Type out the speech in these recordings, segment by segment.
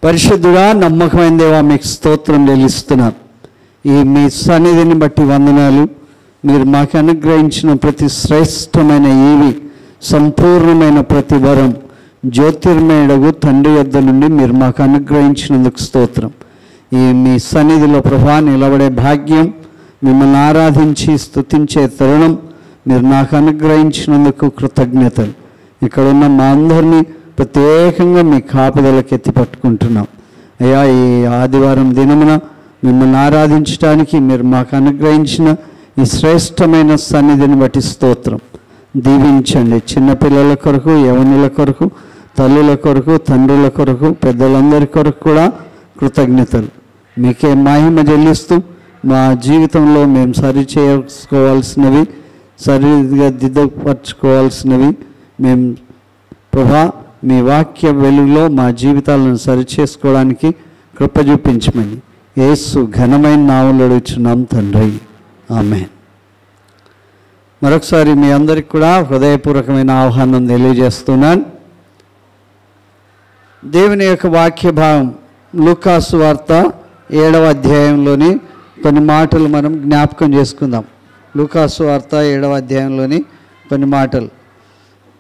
పరిశుద్ధుడా నమ్మకమైన దేవా మీకు స్తోత్రం చెల్లిస్తున్నాం. ఈ మీ సన్నిధిని బట్టి వందనాలు. మీరు మాకు అనుగ్రహించిన ప్రతి శ్రేష్టమైన ఈవి సంపూర్ణమైన ప్రతి వరం జ్యోతిర్మయుడగు తండ్రి యొద్ద నుండి మీరు మాకు అనుగ్రహించినందుకు స్తోత్రం. ఈ మీ సన్నిధిలో ప్రభా నిలబడే భాగ్యం, మిమ్మల్ని ఆరాధించి స్తుతించే తరుణం మీరు నాకు అనుగ్రహించినందుకు కృతజ్ఞతలు. ఇక్కడున్న మా అందరినీ ప్రత్యేకంగా మీ కాపుదలకు ఎత్తి పట్టుకుంటున్నాం. అయ్యా, ఈ ఆదివారం దినమున మిమ్మల్ని ఆరాధించడానికి మీరు మాకు అనుగ్రహించిన ఈ శ్రేష్టమైన సన్నిధిని బట్టి స్తోత్రం. దీవించండి. చిన్నపిల్లల కొరకు, యవనుల కొరకు, తల్లుల కొరకు, తండ్రుల కొరకు, పెద్దలందరి కొరకు కూడా కృతజ్ఞతలు. మీకే మహిమ చెల్లిస్తూ మా జీవితంలో మేము సరి చేసుకోవాల్సినవి, సరిగా దిద్దపరచుకోవాల్సినవి మేము ప్రభా మీ వాక్య వెలుగులో మా జీవితాలను సరిచేసుకోవడానికి కృప చూపించమని యేసు ఘనమైన నామములో అడుగుచున్నాం తండ్రి, ఆమేన్. మరొకసారి మీ అందరికి కూడా హృదయపూర్వకమైన ఆహ్వానం తెలియజేస్తున్నాను. దేవుని యొక్క వాక్య భాగం లూకాసు వార్త 7వ అధ్యాయంలోని కొన్ని మాటలు మనం జ్ఞాపకం చేసుకుందాం. లూకాసు వార్త 7వ అధ్యాయంలోని కొన్ని మాటలు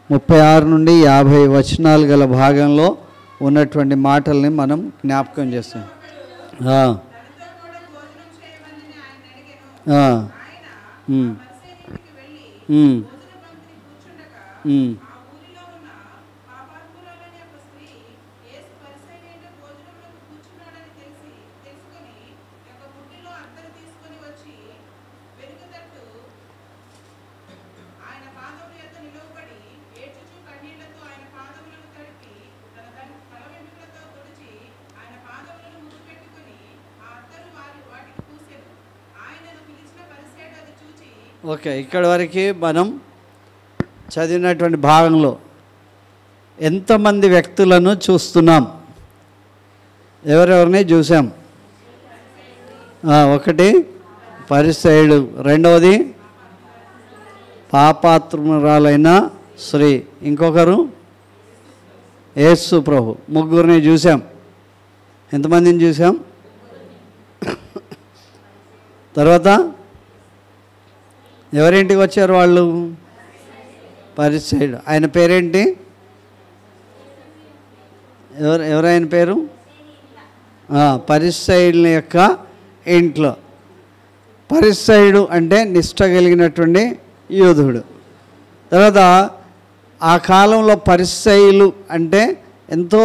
36 నుండి 50 వచనాలు గల భాగంలో ఉన్నటువంటి మాటల్ని మనం జ్ఞాపకం చేస్తాం. ఓకే, ఇక్కడ వరకు మనం చదివినటువంటి భాగంలో ఎంతమంది వ్యక్తులను చూస్తున్నాం? ఎవరెవరిని చూసాం? ఒకటి పరిసయ్యుడు, రెండవది పాపాత్మురాలైన స్త్రీ, ఇంకొకరు యేసు ప్రభు. ముగ్గురిని చూసాం. ఎంతమందిని చూసాం? తర్వాత ఎవరింటికి వచ్చారు వాళ్ళు? పరిసయ్యుడు. ఆయన పేరేంటి? ఎవరైన పేరు? పరిసయ్యుల యొక్క ఇంట్లో. పరిసయ్యుడు అంటే నిష్ఠ కలిగినటువంటి యూదుడు. తర్వాత ఆ కాలంలో పరిసయ్యులు అంటే ఎంతో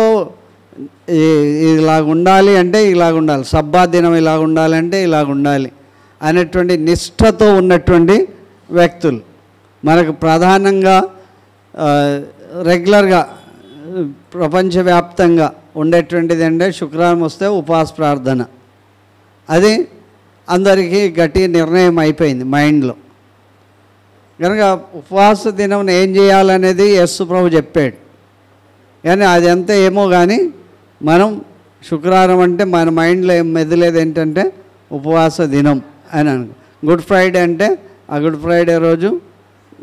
ఇలాగ ఉండాలి అంటే ఇలాగ ఉండాలి, సబ్బా దినం ఇలాగ ఉండాలంటే ఇలాగ ఉండాలి అనేటువంటి నిష్ఠతో ఉన్నటువంటి వ్యక్తులు. మనకు ప్రధానంగా రెగ్యులర్గా ప్రపంచవ్యాప్తంగా ఉండేటువంటిది అంటే శుక్రవారం వస్తే ఉపవాస ప్రార్థన. అది అందరికీ గట్టి నిర్ణయం అయిపోయింది మైండ్లో. కనుక ఉపవాస దినం ఏం చేయాలనేది యేసు ప్రభు చెప్పాడు. కానీ అది అంతా ఏమో కానీ మనం శుక్రవారం అంటే మన మైండ్లో ఏం మెదలేదు ఏంటంటే ఉపవాస దినం అని అనుకో. గుడ్ ఫ్రైడే అంటే ఆ గుడ్ ఫ్రైడే రోజు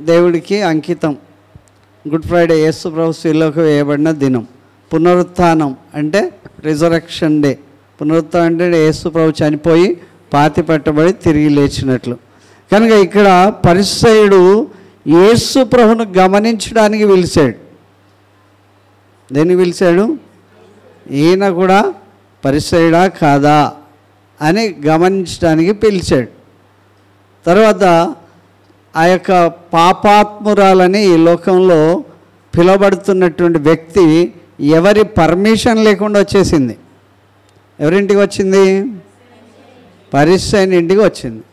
దేవుడికి అంకితం. గుడ్ ఫ్రైడే యేసు ప్రభు శిలువకు వేయబడిన దినం. పునరుత్థానం అంటే రిజరెక్షన్ డే. పునరుత్థానం అంటే యేసు ప్రభు చనిపోయి పాతి పెట్టబడి తిరిగి లేచినట్లు. కనుక ఇక్కడ పరిసయ్యుడు యేసు ప్రభును గమనించడానికి పిలిచాడు. దేనికి పిలిచాడు? ఈయన కూడా పరిసయ్యుడా కాదా అని గమనించడానికి పిలిచాడు. తర్వాత ఆ యొక్క పాపాత్మురాలని ఈ లోకంలో పిలువబడుతున్నటువంటి వ్యక్తి ఎవరి పర్మిషన్ లేకుండా వచ్చేసింది. ఎవరింటికి వచ్చింది? పరిసయ్యుని ఇంటికి వచ్చింది.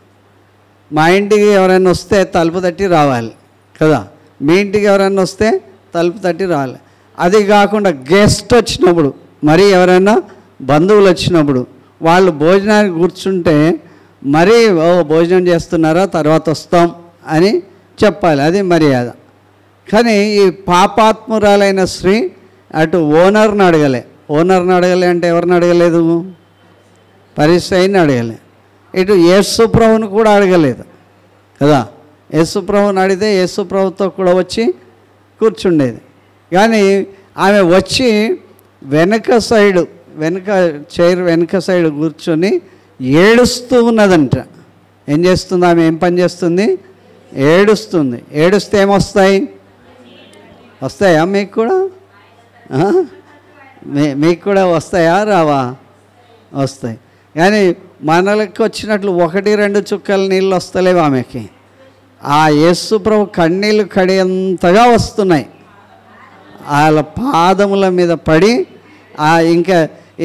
మా ఇంటికి ఎవరైనా వస్తే తలుపు తట్టి రావాలి కదా. మీ ఇంటికి ఎవరైనా వస్తే తలుపు తట్టి రావాలి. అది కాకుండా గెస్ట్ వచ్చినప్పుడు, మరి ఎవరైనా బంధువులు వచ్చినప్పుడు వాళ్ళు భోజనానికి కూర్చుంటే మరీ భోజనం చేస్తున్నారా, తర్వాత వస్తాం అని చెప్పాలి. అది మర్యాద. కానీ ఈ పాపాత్మురాలైన స్త్రీ అటు ఓనర్ని అడగలే. ఓనర్ని అడగలే అంటే ఎవరిని అడగలేదు? పరిసయ్యుని అడగలే. ఇటు యేసు ప్రభువుని కూడా అడగలేదు కదా. యేసు ప్రభువుని అడిగితే యేసు ప్రభువుతో కూడా వచ్చి కూర్చుండేది. కానీ ఆమె వచ్చి చైర్ వెనక సైడ్ కూర్చొని ఏడుస్తూ ఉన్నదంట. ఏం చేస్తుంది ఆమె? ఏం పని చేస్తుంది? ఏడుస్తుంది. ఏడుస్తే ఏమొస్తాయి? వస్తాయా మీకు కూడా? మీకు కూడా వస్తాయా రావా? వస్తాయి. కానీ మనలకు వచ్చినట్లు 1-2 చుక్కల నీళ్ళు వస్తలేవు ఆమెకి. ఆ యేసు ప్రభు కన్నీళ్ళు కడియంతగా వస్తున్నాయి. వాళ్ళ పాదముల మీద పడి ఇంకా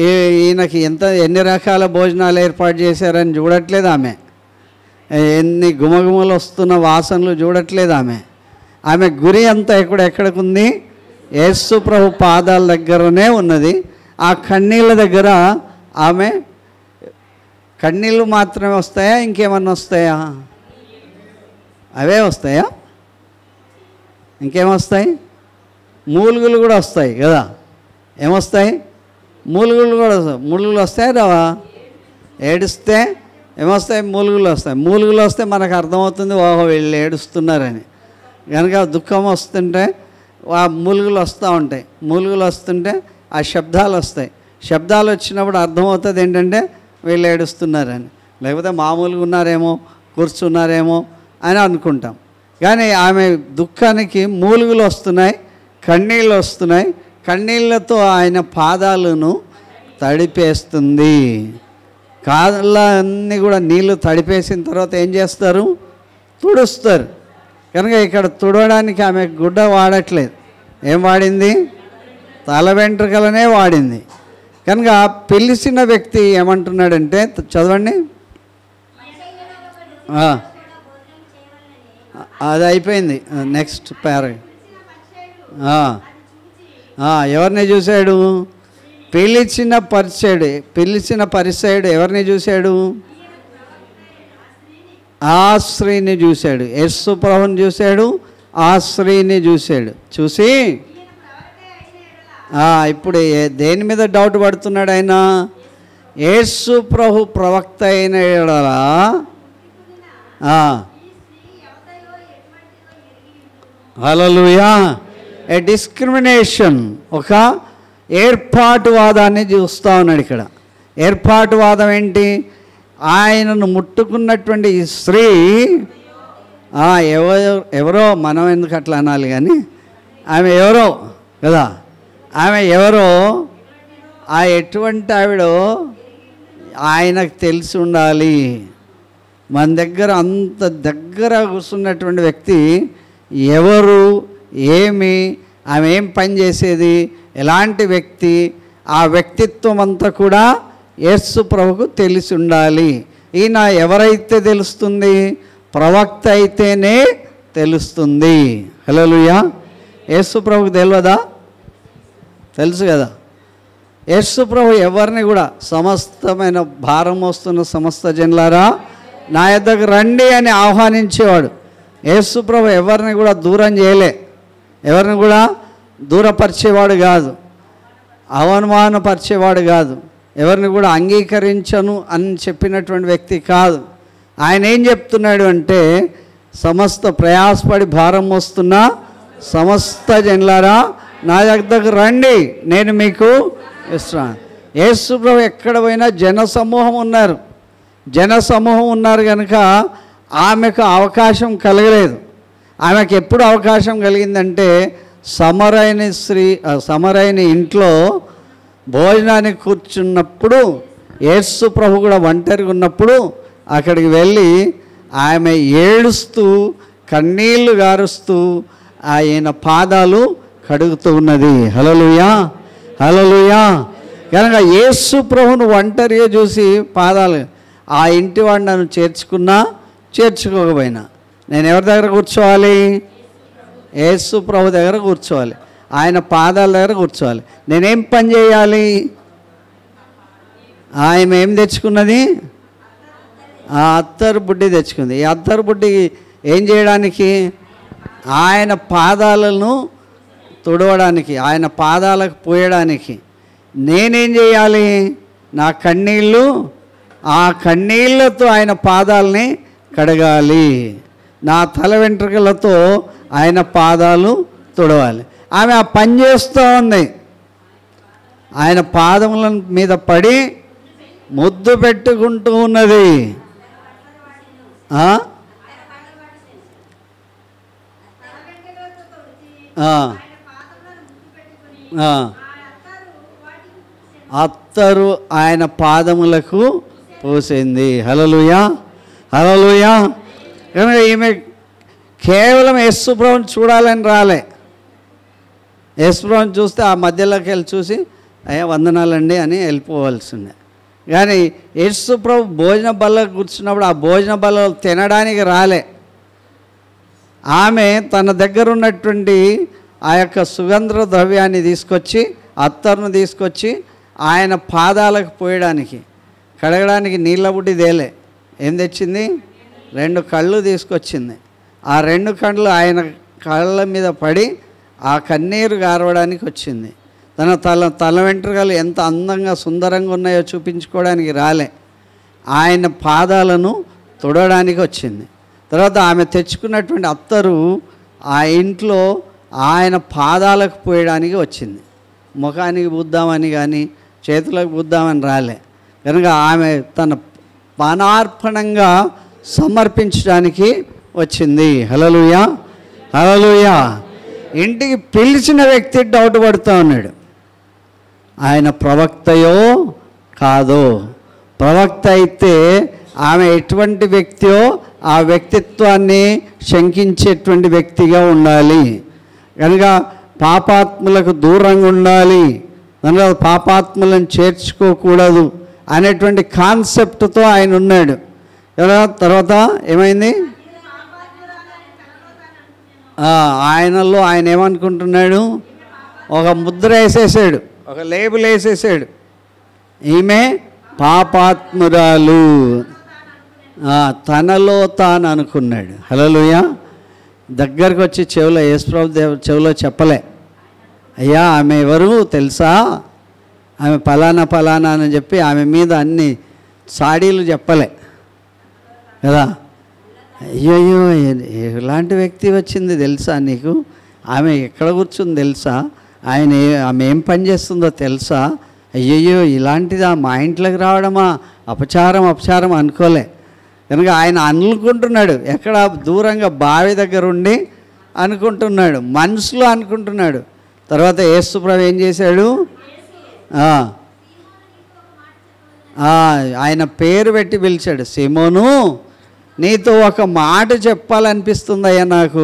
ఈయనకి ఎన్ని రకాల భోజనాలు ఏర్పాటు చేశారని చూడట్లేదు ఆమె. ఎన్ని గుమగుమలు వస్తున్న వాసనలు చూడట్లేదు ఆమె గురి అంతా ఎక్కడికి ఉంది? యేసు ప్రభు పాదాల దగ్గరనే ఉన్నది. ఆ కన్నీళ్ళ దగ్గర ఆమె కన్నీళ్ళు మాత్రమే వస్తాయా? ఇంకేమన్నా వస్తాయా? అవే వస్తాయా? ఇంకేమొస్తాయి? మూలుగులు కూడా వస్తాయి కదా. ఏమొస్తాయి? మూలుగులు కూడా వస్తాయి. మూలుగులు వస్తాయి రావా? ఏడుస్తే ఏమొస్తాయి? మూలుగులు వస్తాయి. మూలుగులు వస్తే మనకు అర్థమవుతుంది, ఓహో వీళ్ళు ఏడుస్తున్నారని. కనుక దుఃఖం వస్తుంటే ఆ మూలుగులు వస్తూ ఉంటాయి. మూలుగులు వస్తుంటే ఆ శబ్దాలు వస్తాయి. శబ్దాలు వచ్చినప్పుడు అర్థమవుతుంది ఏంటంటే వీళ్ళు ఏడుస్తున్నారని. లేకపోతే మామూలుగా ఉన్నారేమో, కూర్చున్నారేమో అని అనుకుంటాం. కానీ ఆమె దుఃఖానికి మూలుగులు వస్తున్నాయి, కన్నీళ్ళు వస్తున్నాయి. కన్నీళ్ళతో ఆయన పాదాలను తడిపేస్తుంది. కాళ్ళన్నీ కూడా నీళ్ళు తడిపేసిన తర్వాత ఏం చేస్తారు? తుడుస్తారు. కనుక ఇక్కడ తుడవడానికి ఆమె గుడ్డ వాడట్లేదు. ఏం వాడింది? తల వెంట్రుకలనే వాడింది. కనుక పిలిచిన వ్యక్తి ఏమంటున్నాడంటే, చదవండి. అది అయిపోయింది. Next paragraph. ఎవరిని చూశాడు? పిలిచిన పరిసయుడు ఎవరిని చూశాడు? ఆ స్త్రీని చూశాడు. యేసు ప్రభువుని చూశాడు, ఆ స్త్రీని చూశాడు. చూసి ఇప్పుడు దేని మీద డౌట్ పడుతున్నాడు ఆయన? యేసు ప్రభు ప్రవక్త అయిన ఎడలా హల్లెలూయా. ఏ డిస్క్రిమినేషన్, ఒక ఏర్పాటువాదాన్ని చూస్తూ ఉన్నాడు ఇక్కడ. ఏర్పాటువాదం ఏంటి? ఆయనను ముట్టుకున్నటువంటి ఈ స్త్రీ ఎవరో, మనం ఎందుకు అట్లా అనాలి కానీ ఆమె ఎవరో కదా. ఆమె ఎవరో, ఎటువంటి ఆవిడో ఆయనకు తెలిసి ఉండాలి. మన దగ్గర అంత దగ్గర కూర్చున్నటువంటి వ్యక్తి ఎవరు, ఏమి, ఆమె ఏం పని చేసేది, ఎలాంటి వ్యక్తి, ఆ వ్యక్తిత్వం అంతా కూడా యేసు ప్రభుకు తెలిసి ఉండాలి. ఈయన ఎవరైతే తెలుస్తుంది? ప్రవక్త అయితేనే తెలుస్తుంది. హల్లెలూయా. యేసు ప్రభుకు తెలియదా? తెలుసు కదా. యేసు ప్రభు ఎవరిని కూడా సమస్తమైన భారం మోస్తున్న సమస్త జనులారా నా యొద్దకు రండి అని ఆహ్వానించేవాడు. యేసు ప్రభు ఎవరిని కూడా దూరం చేయలే, ఎవరిని కూడా దూరపరిచేవాడు కాదు, అవమానపరిచేవాడు కాదు, ఎవరిని కూడా అంగీకరించను అని చెప్పినటువంటి వ్యక్తి కాదు. ఆయన ఏం చెప్తున్నాడు అంటే, సమస్త ప్రయాసపడి భారం మోస్తున్న సమస్త జనులారా నా దగ్గరకు రండి, నేను మీకు ఇస్తాను. యేసు ప్రభు ఎక్కడ పోయినా జనసమూహం ఉన్నారు కనుక ఆమెకు అవకాశం కలగలేదు. ఆమెకు ఎప్పుడు అవకాశం కలిగిందంటే, సమరైన ఇంట్లో భోజనానికి కూర్చున్నప్పుడు, యేసు ప్రభు కూడా ఒంటరిగా ఉన్నప్పుడు అక్కడికి వెళ్ళి ఆమె ఏడుస్తూ కన్నీళ్లు గారుస్తూ ఆయన పాదాలు కడుగుతూ ఉన్నది. హల్లెలూయా, హల్లెలూయా. కనుక యేసు ప్రభును ఒంటరిగా చూసి పాదాలు, ఆ ఇంటి వాడు నన్ను చేర్చుకున్నా చేర్చుకోకపోయినా నేను ఎవరి దగ్గర కూర్చోవాలి? యేసు ప్రభు దగ్గర కూర్చోవాలి, ఆయన పాదాల దగ్గర కూర్చోవాలి. నేనేం పని చేయాలి? ఆమె ఏం తెచ్చుకున్నది? ఆ అత్తరు బుడ్డి తెచ్చుకుంది. ఈ అత్తరు బుడ్డి ఏం చేయడానికి? ఆయన పాదాలను తుడవడానికి, ఆయన పాదాలకు పోయడానికి. నేనేం చేయాలి? నా కన్నీళ్ళు, ఆ కన్నీళ్లతో ఆయన పాదాలని కడగాలి, నా తల వెంట్రుకలతో ఆయన పాదాలు తుడవాలి. ఆమె ఆ పని చేస్తూ ఉంది. ఆయన పాదముల మీద పడి ముద్దు పెట్టుకుంటూ ఉన్నది. అత్తరు ఆయన పాదములకు పూసింది. హల్లెలూయా, హల్లెలూయా. కనుక ఈమె కేవలం యేసు ప్రభువుని చూడాలని రాలే. యేసు ప్రభువుని చూస్తే ఆ మధ్యలోకి వెళ్ళి చూసి అయ్యా వందనాలండి అని వెళ్ళిపోవాల్సిందే. కానీ యేసు ప్రభు భోజన బల్లకు కూర్చున్నప్పుడు ఆ భోజన బల్ల తినడానికి రాలే. ఆమె తన దగ్గర ఉన్నటువంటి ఆ యొక్క సుగంధ ద్రవ్యాన్ని తీసుకొచ్చి, అత్తరును తీసుకొచ్చి ఆయన పాదాలకు పోయడానికి, కడగడానికి నీళ్ళ బుడ్డి దేలే. ఏం తెచ్చింది? 2 కళ్ళు తీసుకొచ్చింది. ఆ 2 కళ్ళు ఆయన కళ్ళ మీద పడి ఆ కన్నీరు గారవడానికి వచ్చింది. తన తల వెంట్రుకలు ఎంత అందంగా సుందరంగా ఉన్నాయో చూపించుకోవడానికి రాలే. ఆయన పాదాలను తుడడానికి వచ్చింది. తర్వాత ఆమె తెచ్చుకున్నటువంటి అత్తరు ఆ ఇంట్లో ఆయన పాదాలకు పోయడానికి వచ్చింది. ముఖానికి పూద్దామని కానీ చేతులకు పూద్దామని రాలే. కనుక ఆమె తన పానార్పణంగా సమర్పించడానికి వచ్చింది. హల్లెలూయా, హల్లెలూయా. ఇంటికి పిలిచిన వ్యక్తి డౌట్ పడుతూ ఉన్నాడు, ఆయన ప్రవక్తయో కాదో. ప్రవక్త అయితే ఆమె ఎటువంటి వ్యక్తియో ఆ వ్యక్తిత్వాన్ని శంకించేటువంటి వ్యక్తిగా ఉండాలి. కనుక పాపాత్ములకు దూరంగా ఉండాలి, కనుక పాపాత్ములను చేర్చుకోకూడదు అనేటువంటి కాన్సెప్ట్తో ఆయన ఉన్నాడు కదా. తర్వాత ఏమైంది? ఆయనలో ఆయన ఏమనుకుంటున్నాడు? ఒక ముద్ర వేసేసాడు, ఒక లేబుల్ వేసేసాడు, ఈమె పాపాత్మురాలు. తనలో తాను అనుకున్నాడు. హల్లెలూయా. దగ్గరకు వచ్చి చెవిలో, యేసుప్రభు చెవిలో చెప్పలే, అయ్యా ఆమె ఎవరు తెలుసా, ఆమె ఫలానా ఫలానా అని చెప్పి ఆమె మీద అన్ని సాడీలు చెప్పలే కదా. అయ్యయ్యో ఎలాంటి వ్యక్తి వచ్చింది తెలుసా నీకు, ఆమె ఎక్కడ కూర్చుంది తెలుసా, ఆమె ఏం పని చేస్తుందో తెలుసా, అయ్యయ్యో ఇలాంటిదా మా ఇంట్లోకి రావడమా, అపచారం అనుకోలే. కనుక ఆయన అనుకుంటున్నాడు, ఎక్కడ దూరంగా బావి దగ్గర ఉండి అనుకుంటున్నాడు, మనసులో అనుకుంటున్నాడు. తర్వాత యేసు ప్రభు ఏం చేశాడు? ఆయన పేరు పెట్టి పిలిచాడు, సీమోను నీతో ఒక మాట చెప్పాలనిపిస్తుందయ్యా నాకు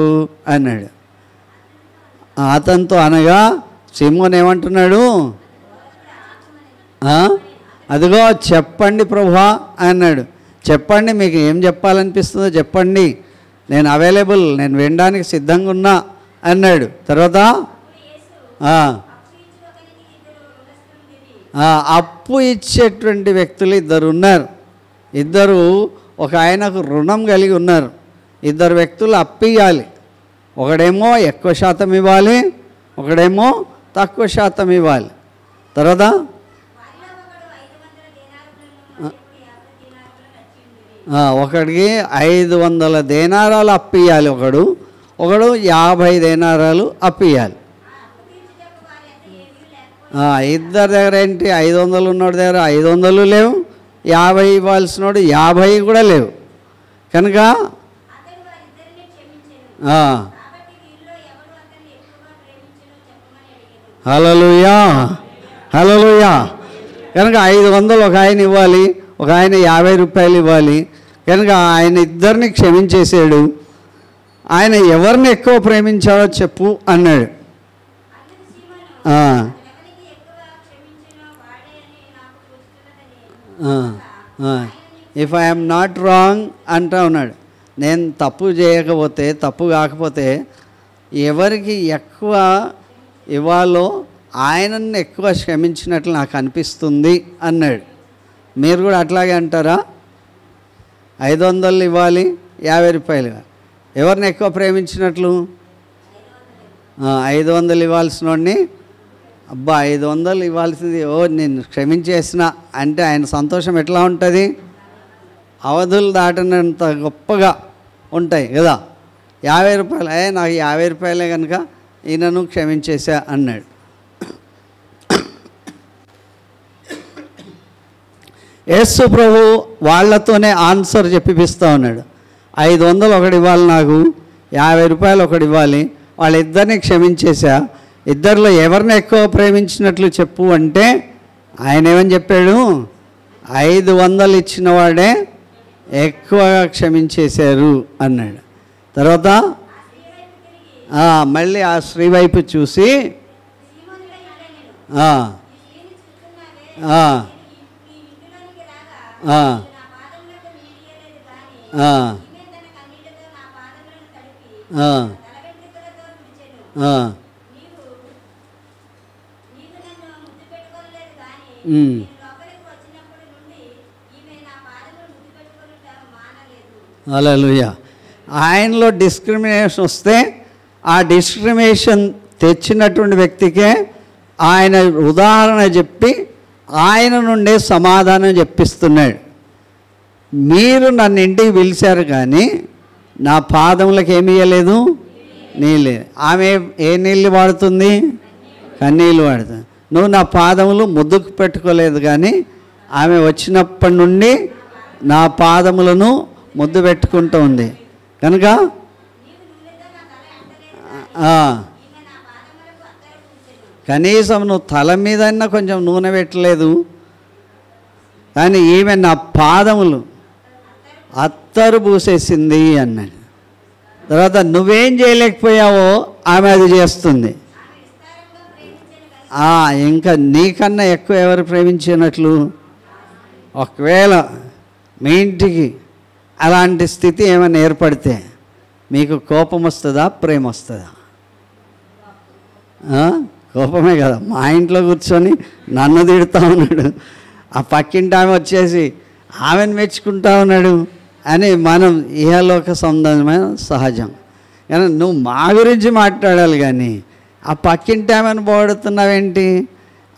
అన్నాడు. అతనితో అనగా సీమోను ఏమంటున్నాడు? అదిగో చెప్పండి ప్రభువా అన్నాడు. చెప్పండి, మీకు ఏం చెప్పాలనిపిస్తుందో చెప్పండి, నేను అవైలబుల్, నేను వినడానికి సిద్ధంగా ఉన్నా అన్నాడు. తర్వాత అప్పు ఇచ్చేటువంటి వ్యక్తులు 2 ఉన్నారు. 2 ఒక ఆయనకు రుణం కలిగి ఉన్నారు. 2 వ్యక్తులు అప్పు ఇవ్వాలి. ఒకడేమో ఎక్కువ శాతం ఇవ్వాలి, ఒకడేమో తక్కువ శాతం ఇవ్వాలి. తర్వాత ఒకడికి 500 దేనారాలు అప్పు ఇవ్వాలి, ఒకడు 50 దేనారాలు అప్పు ఇవ్వాలి. 2 దగ్గర ఏంటి, 500 ఉన్నోడి దగ్గర 500 లేవు, 50 ఇవ్వాల్సినోడు 50 కూడా లేవు. కనుక హల్లెలూయా, హల్లెలూయా. కనుక 500 ఒక ఆయన ఇవ్వాలి, ఒక ఆయన 50 రూపాయలు ఇవ్వాలి. కనుక ఆయన 2 క్షమించేసాడు. ఆయన ఎవరిని ఎక్కువ ప్రేమించాడో చెప్పు అన్నాడు. ఇఫ్ ఐఎమ్ నాట్ రాంగ్ అంటా ఉన్నాడు. నేను తప్పు చేయకపోతే, తప్పు కాకపోతే ఎవరికి ఎక్కువ ఇవ్వాలో ఆయనను ఎక్కువ క్షమించినట్లు నాకు అనిపిస్తుంది అన్నాడు. మీరు కూడా అట్లాగే అంటారా? 500 ఇవ్వాలి, 50 రూపాయలు ఇవ్వాలి. ఎవరిని ఎక్కువ ప్రేమించినట్లు? 500 ఇవ్వాల్సిన వాడిని, అబ్బా 500 ఇవ్వాల్సింది, ఓ నేను క్షమించేసిన అంటే ఆయన సంతోషం ఎట్లా ఉంటుంది? అవధులు దాటినంత గొప్పగా ఉంటాయి కదా. 50 రూపాయలు, నాకు 50 రూపాయలే కనుక ఈయనను క్షమించేసా అన్నాడు. యేసు ప్రభు వాళ్ళతోనే ఆన్సర్ చెప్పిపిస్తూ ఉన్నాడు. 500 ఒకటి ఇవ్వాలి, నాకు 50 రూపాయలు ఒకటి ఇవ్వాలి, వాళ్ళిద్దరిని క్షమించేశా, ఇద్దరిలో ఎవరిని ఎక్కువ ప్రేమించినట్లు చెప్పు అంటే ఆయన ఏమని చెప్పాడు? 500 ఇచ్చిన వాడే ఎక్కువగా క్షమించేశారు అన్నాడు. తర్వాత మళ్ళీ ఆ స్త్రీ వైపు చూసి హల్లెలూయా. ఆయనలో డిస్క్రిమినేషన్ వస్తే ఆ డిస్క్రిమినేషన్ తెచ్చినటువంటి వ్యక్తికే ఆయన ఉదాహరణ చెప్పి ఆయన నుండే సమాధానం చెప్పిస్తున్నాడు. మీరు నన్ను ఇంటికి పిలిచారు కానీ నా పాదములకు ఏమి ఇవ్వలేదు, నీళ్ళు. ఆమె ఏ నీళ్ళు వాడుతుంది? కన్నీళ్ళు వాడుతుంది. నువ్వు నా పాదములు ముద్దుకు పెట్టుకోలేదు కానీ ఆమె వచ్చినప్పటి నుండి నా పాదములను ముద్దు పెట్టుకుంటూ ఉంది. కనుక కనీసం నువ్వు తల మీదన్నా కొంచెం నూనె పెట్టలేదు, కానీ ఈమె నా పాదములు అత్తరు పూసేసింది అన్నాడు. తర్వాత నువ్వేం చేయలేకపోయావో ఆమె అది చేస్తుంది. ఇంకా నీకన్నా ఎక్కువ ఎవరు ప్రేమించినట్లు? ఒకవేళ మీ ఇంటికి అలాంటి స్థితి ఏమైనా ఏర్పడితే మీకు కోపం వస్తుందా, ప్రేమ వస్తుందా? కోపమే కదా. మా ఇంట్లో కూర్చొని నన్ను తిడుతూ ఉన్నాడు, ఆ పక్కింటి ఆమె వచ్చేసి ఆమెను మెచ్చుకుంటా ఉన్నాడు అని మనం ఇహలోక సంబంధమైన సహజం. కానీ నువ్వు మా గురించి మాట్లాడాలి కానీ ఆ పక్కింటి ఆమెను పొగుడుతున్నావేంటి?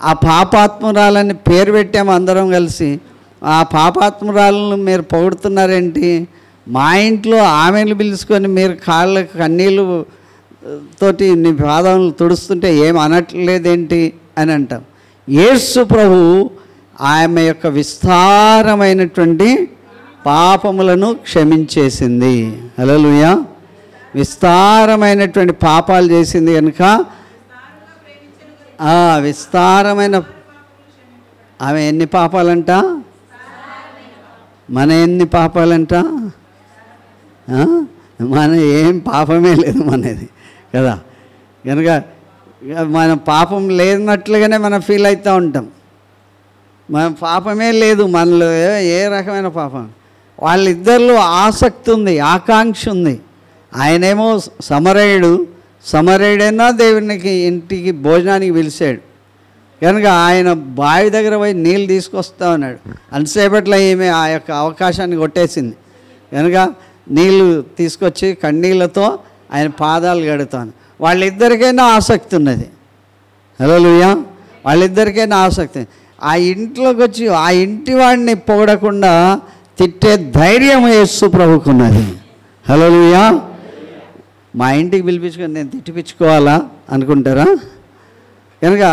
ఆ పాపాత్మురాలని పేరు పెట్టాము అందరం కలిసి, ఆ పాపాత్మురాలను మీరు పొగుడుతున్నారేంటి? మా ఇంట్లో ఆమెను పిలుచుకొని మీరు కాళ్ళకు కన్నీళ్ళు తోటి నీ పాదములు తుడుస్తుంటే ఏం అనట్లేదేంటి అని అంటాం. యేసు ప్రభు ఆమె యొక్క విస్తారమైనటువంటి పాపములను క్షమించేసింది. హల్లెలూయా. విస్తారమైనటువంటి పాపాలు చేసింది కనుక విస్తారమైన ఆమె ఎన్ని పాపాలంట? మన ఎన్ని పాపాలంట? మన ఏం పాపమే లేదు మనది కదా. కనుక మన పాపం లేనట్లుగానే మనం ఫీల్ అవుతూ ఉంటాం. మన పాపమే లేదు మనలో, ఏ రకమైన పాపం. వాళ్ళిద్దరిలో ఆసక్తి ఉంది, ఆకాంక్ష ఉంది. ఆయనేమో సమరయుడైనా దేవునికి ఇంటికి భోజనానికి పిలిచాడు కనుక ఆయన బావి దగ్గర పోయి నీళ్ళు తీసుకొస్తా ఉన్నాడు. అంతసేపట్లో ఈమె ఆ యొక్క అవకాశాన్ని కొట్టేసింది కనుక నీళ్ళు తీసుకొచ్చి కన్నీళ్ళతో ఆయన పాదాలు కడుతాను. వాళ్ళిద్దరికైనా ఆసక్తి ఉన్నది. హల్లెలూయా. వాళ్ళిద్దరికైనా ఆసక్తి. ఆ ఇంట్లోకి వచ్చి ఆ ఇంటి వాడిని పొగడకుండా తిట్టే ధైర్యం యేసు ప్రభుకున్నది. హల్లెలూయా. మా ఇంటికి పిలిపించుకొని నేను తిట్టిపించుకోవాలా అనుకుంటారా? కనుక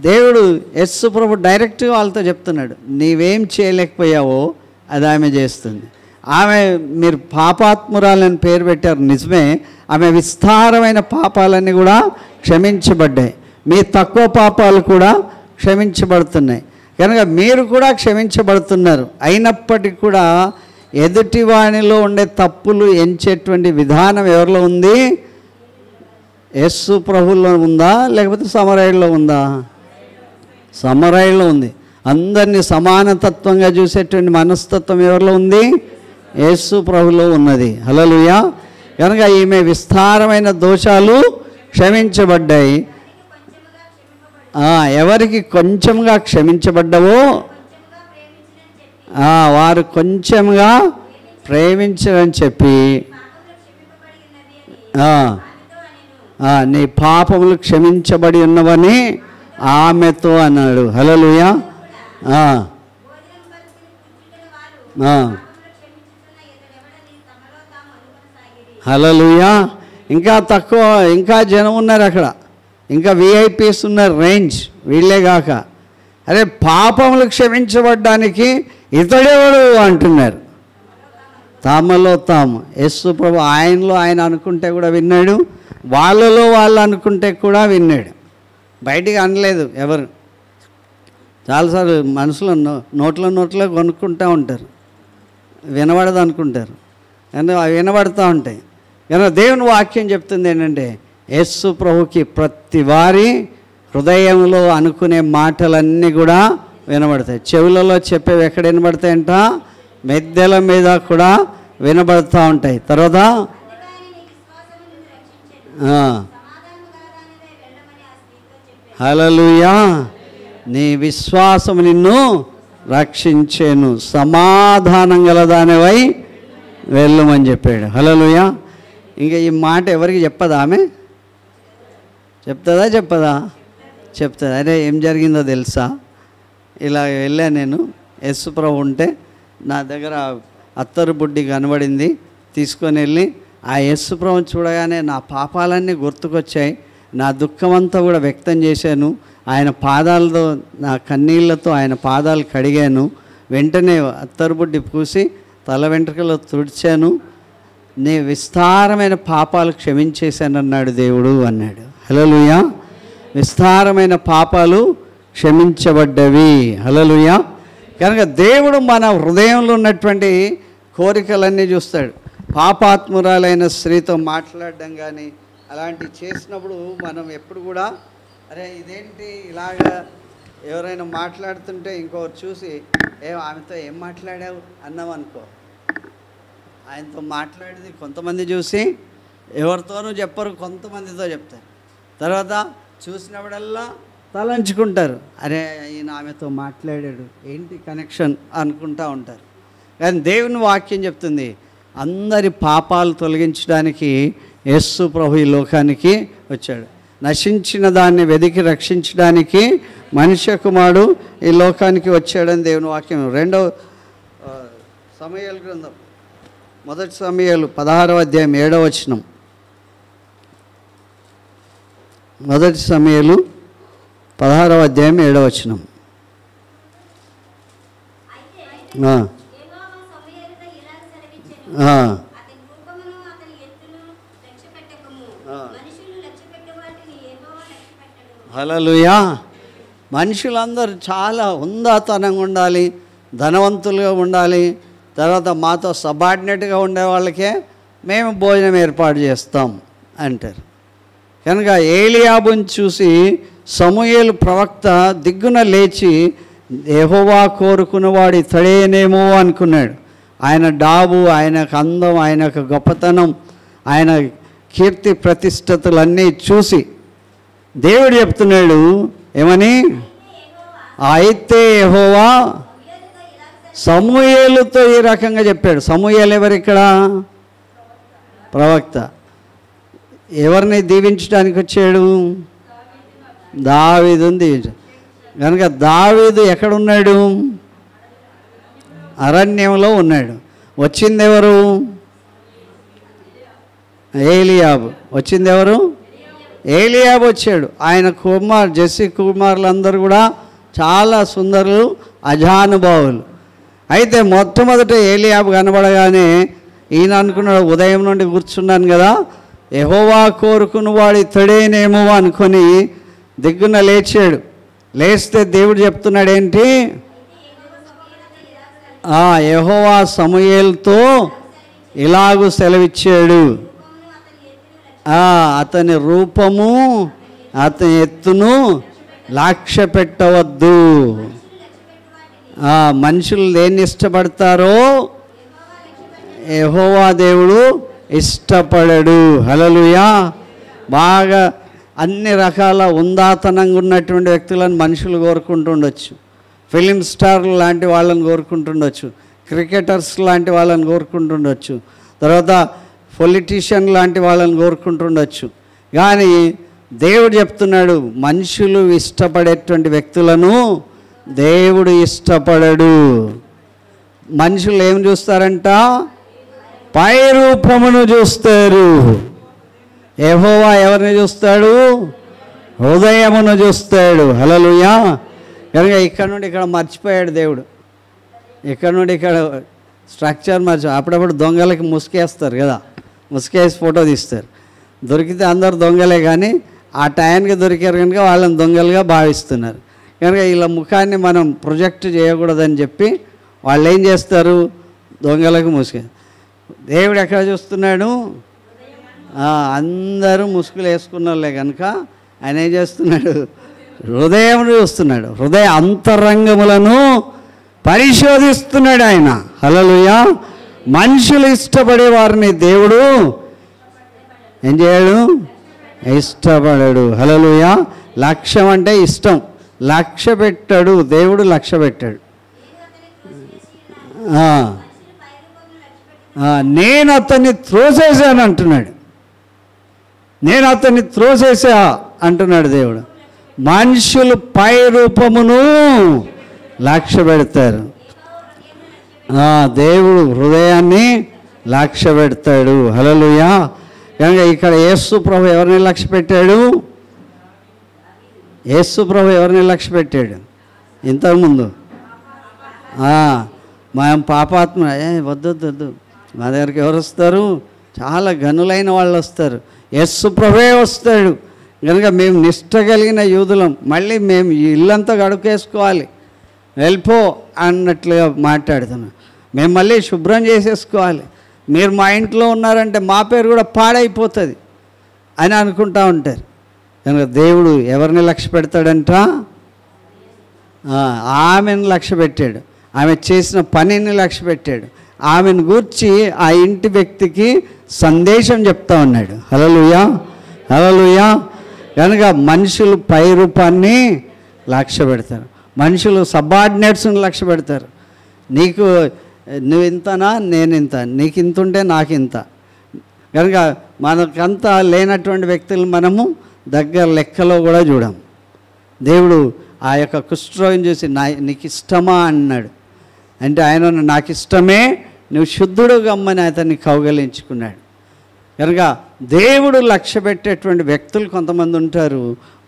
దేవుడు యేసు ప్రభు డైరెక్ట్గా వాళ్ళతో చెప్తున్నాడు, నీవేం చేయలేకపోయావో అది ఆమె చేస్తుంది. ఆమె మీరు పాపాత్మురాలని పేరు పెట్టారు నిజమే, ఆమె విస్తారమైన పాపాలన్నీ కూడా క్షమించబడ్డాయి. మీ తక్కువ పాపాలు కూడా క్షమించబడుతున్నాయి కనుక మీరు కూడా క్షమించబడుతున్నారు. అయినప్పటికీ కూడా ఎదుటివానిలో ఉండే తప్పులు ఎంచేటువంటి విధానం ఎవరిలో ఉంది? యేసు ప్రభువులో ఉందా లేకపోతే సమరయుల్లో ఉందా? సమరయుల్లో ఉంది. అందరినీ సమానతత్వంగా చూసేటువంటి మనస్తత్వం ఎవరిలో ఉంది? యేసు ప్రభువులో ఉన్నది. హల్లెలూయా. కనుక ఈమె విస్తారమైన దోషాలు క్షమించబడ్డాయి. ఎవరికి కొంచెంగా క్షమించబడ్డవో వారు కొంచెంగా ప్రేమించరని చెప్పి నీ పాపములు క్షమించబడి ఉన్నవని ఆమెతో అన్నాడు. హల్లెలూయా. హల్లెలూయా. ఇంకా తక్కువ, ఇంకా జనం ఉన్నారు అక్కడ, ఇంకా విఐపీస్ ఉన్నారు రేంజ్ వీళ్ళే కాక. అరే పాపములు క్షమించబడ్డానికి ఇతడెవడు అంటున్నారు. తామలో తాము. యేసు ప్రభు ఆయనలో ఆయన అనుకుంటే కూడా విన్నాడు, వాళ్ళలో వాళ్ళు అనుకుంటే కూడా విన్నాడు. బయటికి అనలేదు ఎవరు. చాలాసార్లు మనసులో నోట్లో కొనుక్కుంటూ ఉంటారు, వినబడదు అనుకుంటారు, కానీ అవి వినబడుతూ ఉంటాయి. కానీ దేవుని వాక్యం చెప్తుంది ఏంటంటే యేసు ప్రభుకి ప్రతి వారి హృదయంలో అనుకునే మాటలన్నీ కూడా వినబడతాయి. చెవులలో చెప్పేవి ఎక్కడ వినబడతాయంట? మెద్దెల మీద కూడా వినబడుతూ ఉంటాయి. తర్వాత హల్లెలూయా, నీ విశ్వాసం నిన్ను రక్షించేను, సమాధానం గలదానివై వెళ్ళమని చెప్పాడు. హల్లెలూయా. ఇంకా ఈ మాట ఎవరికి చెప్పదా? ఆమె చెప్తుందా? చెప్పదా? చెప్తుంది. అరే ఏం జరిగిందో తెలుసా, ఇలా వెళ్ళా నేను, యేసు ప్రభు ఉంటే నా దగ్గర అత్తరు బుడ్డి కనబడింది, తీసుకొని వెళ్ళి ఆ యేసు ప్రభుని చూడగానే నా పాపాలన్నీ గుర్తుకొచ్చాయి, నా దుఃఖమంతా కూడా వ్యక్తం చేశాను, ఆయన పాదాలతో నా కన్నీళ్లతో ఆయన పాదాలు కడిగాను, వెంటనే అత్తరు బుడ్డి పూసి తల వెంట్రుకలో తుడిచాను, నీ విస్తారమైన పాపాలు క్షమించేశానన్నాడు దేవుడు అన్నాడు. హల్లెలూయా. విస్తారమైన పాపాలు క్షమించబడ్డవి. హల్లెలూయా. కనుక దేవుడు మన హృదయంలో ఉన్నటువంటి కోరికలన్నీ చూస్తాడు. పాపాత్మురాలైన స్త్రీతో మాట్లాడడం కానీ అలాంటివి చేసినప్పుడు మనం ఎప్పుడు కూడా అరే ఇదేంటి ఇలాగా ఎవరైనా మాట్లాడుతుంటే ఇంకొకరు చూసి ఆమెతో ఏం మాట్లాడావు అన్నామనుకో, ఆయనతో మాట్లాడేది కొంతమంది చూసి ఎవరితోనూ చెప్పరు, కొంతమందితో చెప్తారు. తర్వాత చూసినప్పుడల్లా తలంచుకుంటారు, అరే ఈయన ఆమెతో మాట్లాడాడు, ఏంటి కనెక్షన్ అనుకుంటూ ఉంటారు. కానీ దేవుని వాక్యం చెప్తుంది అందరి పాపాలు తొలగించడానికి యేసు ప్రభు ఈ లోకానికి వచ్చాడు. నశించిన దాన్ని వెదికి రక్షించడానికి మనుష్య కుమారుడు ఈ లోకానికి వచ్చాడని దేవుని వాక్యం. 2వ సమూయేలు గ్రంథం 1 సమూయేలు 16వ అధ్యాయం 7వ వచనం. 1 సమూయేలు 16వ అధ్యాయం 7వ వచనం. హల్లెలూయా. మనుషులందరూ చాలా హుందాతనంగా ఉండాలి, ధనవంతులుగా ఉండాలి, తర్వాత మాతో సబార్డినేట్గా ఉండే వాళ్ళకే మేము భోజనం ఏర్పాటు చేస్తాం అంటారు. కనుక ఏలియాబుని చూసి సమూయేలు ప్రవక్త దిగ్గున లేచి యెహోవా కోరుకున్నవాడు ఇతడేనేమో అనుకున్నాడు. ఆయన డాబు, ఆయనకు అందం, ఆయనకు గొప్పతనం, ఆయన కీర్తి ప్రతిష్టతలన్నీ చూసి దేవుడు చెప్తున్నాడు ఏమని, అయితే యెహోవా సమూయేలుతో ఈ రకంగా చెప్పాడు. సమూయేలు ఎవరు ఇక్కడ? ప్రవక్త. ఎవరిని దీవించడానికి వచ్చాడు? దావీదుని దీవించాడు. కనుక దావీదు ఎక్కడున్నాడు? అరణ్యంలో ఉన్నాడు. వచ్చింది ఎవరు? ఏలియాబు. వచ్చింది ఎవరు? ఏలియాబు వచ్చాడు. ఆయన జెస్సీ కుమారులందరూ కూడా చాలా సుందరులు, అజానుభావులు. అయితే మొట్టమొదట ఏలియాబు కనబడగానే ఈయన అనుకున్నాడు, ఉదయం నుండి కూర్చున్నాను కదా, యెహోవా కోరుకున్నవాడు ఇతడేనేమో అనుకొని దిగ్గున లేచాడు. లేస్తే దేవుడు చెప్తున్నాడు ఏంటి, యెహోవా సమూయేలుతో ఇలాగూ సెలవిచ్చాడు, అతని రూపము అతని ఎత్తును లక్ష్య పెట్టవద్దు. మనుషులు దేన్ని ఇష్టపడతారో యెహోవా దేవుడు ఇష్టపడడు. హల్లెలూయా. బాగా అన్ని రకాల ఉందాతనంగా ఉన్నటువంటి వ్యక్తులను మనుషులు కోరుకుంటుండొచ్చు, ఫిలిం స్టార్లు లాంటి వాళ్ళని కోరుకుంటుండొచ్చు, క్రికెటర్స్ లాంటి వాళ్ళని కోరుకుంటుండొచ్చు, తర్వాత పొలిటీషియన్ లాంటి వాళ్ళని కోరుకుంటుండొచ్చు. కానీ దేవుడు చెప్తున్నాడు మనుషులు ఇష్టపడేటువంటి వ్యక్తులను దేవుడు ఇష్టపడడు. మనుషులు ఏం చూస్తారంట? పై రూపమును చూస్తారు. యెహోవా ఎవరిని చూస్తాడు? హృదయమును చూస్తాడు. హల్లెలూయా. కనుక ఇక్కడ నుండి ఇక్కడ మర్చిపోయాడు దేవుడు, ఇక్కడ నుండి ఇక్కడ స్ట్రక్చర్ అప్పుడప్పుడు దొంగలకి ముసుకేస్తారు కదా, ముసుకేసి ఫోటో తీస్తారు. దొరికితే అందరు దొంగలే, కానీ ఆ టైంకి దొరికారు కనుక వాళ్ళని దొంగలుగా భావిస్తున్నారు. కనుక ఇలా ముఖాన్ని మనం ప్రొజెక్ట్ చేయకూడదని చెప్పి వాళ్ళు ఏం చేస్తారు, దొంగలకు ముసుకే. దేవుడు ఎక్కడ చూస్తున్నాడు, అందరూ ముసుగులు వేసుకున్న వాళ్ళే కనుక ఆయన ఏం చేస్తున్నాడు, హృదయం చూస్తున్నాడు, హృదయ అంతరంగములను పరిశోధిస్తున్నాడు ఆయన. హల్లెలూయా. మనుషులు ఇష్టపడే వారిని దేవుడు ఏం చేయడు, ఇష్టపడడు. హల్లెలూయా. లక్ష్యం అంటే ఇష్టం, లక్ష్య పెట్టాడు దేవుడు, లక్ష్య పెట్టాడు. నేను అతన్ని త్రోసేసాను అంటున్నాడు, నేను అతన్ని త్రోసేసా అంటున్నాడు దేవుడు. మనుషులు పై రూపమును లక్ష్య పెడతారు, దేవుడు హృదయాన్ని లక్ష్య పెడతాడు. హల్లెలూయా. కనుక ఇక్కడ యేసు ప్రభు ఎవరిని లక్ష్య పెట్టాడు, యేసు ప్రభు ఎవరిని లక్ష్య పెట్టాడు, ఇంతకుముందు మనం పాపాత్మ వద్దు మా దగ్గరికి ఎవరు వస్తారు, చాలా గనులైన వాళ్ళు వస్తారు, యేసు ప్రభువే వస్తాడు. కనుక మేము నిష్ట కలిగిన యూదులం, మళ్ళీ మేము ఇల్లంతా గడుకేసుకోవాలి, వెళ్ళిపో అన్నట్లుగా మాట్లాడుతున్నాం, మేము మళ్ళీ శుభ్రం చేసేసుకోవాలి, మీరు మా ఇంట్లో ఉన్నారంటే మా పేరు కూడా పాడైపోతుంది అని అనుకుంటూ ఉంటారు. కనుక దేవుడు ఎవరిని లక్ష్య పెడతాడంట, ఆమెను లక్ష్య పెట్టాడు, ఆమె చేసిన పనిని లక్ష్య పెట్టాడు, ఆమెను గూర్చి ఆ ఇంటి వ్యక్తికి సందేశం చెప్తా ఉన్నాడు. హల్లెలూయా, హల్లెలూయా. కనుక మనుషులు పై రూపాన్ని లక్ష్య పెడతారు, మనుషులు సబార్డినేట్స్ని లక్ష్య పెడతారు. నువ్వు ఇంతనా, నేను ఇంత, నీకు ఇంత ఉంటే నాకు ఇంత. కనుక మనకంతా లేనటువంటి వ్యక్తులు మనము దగ్గర లెక్కలో కూడా చూడం. దేవుడు ఆ యొక్క కుష్ఠరోగిని చూసి నీకు ఇష్టమా అన్నాడు, అంటే ఆయన నాకు ఇష్టమే, నువ్వు శుద్ధుడు గమ్మని అతన్ని కౌగలించుకున్నాడు. కనుక దేవుడు లక్ష్య పెట్టేటువంటి వ్యక్తులు కొంతమంది ఉంటారు,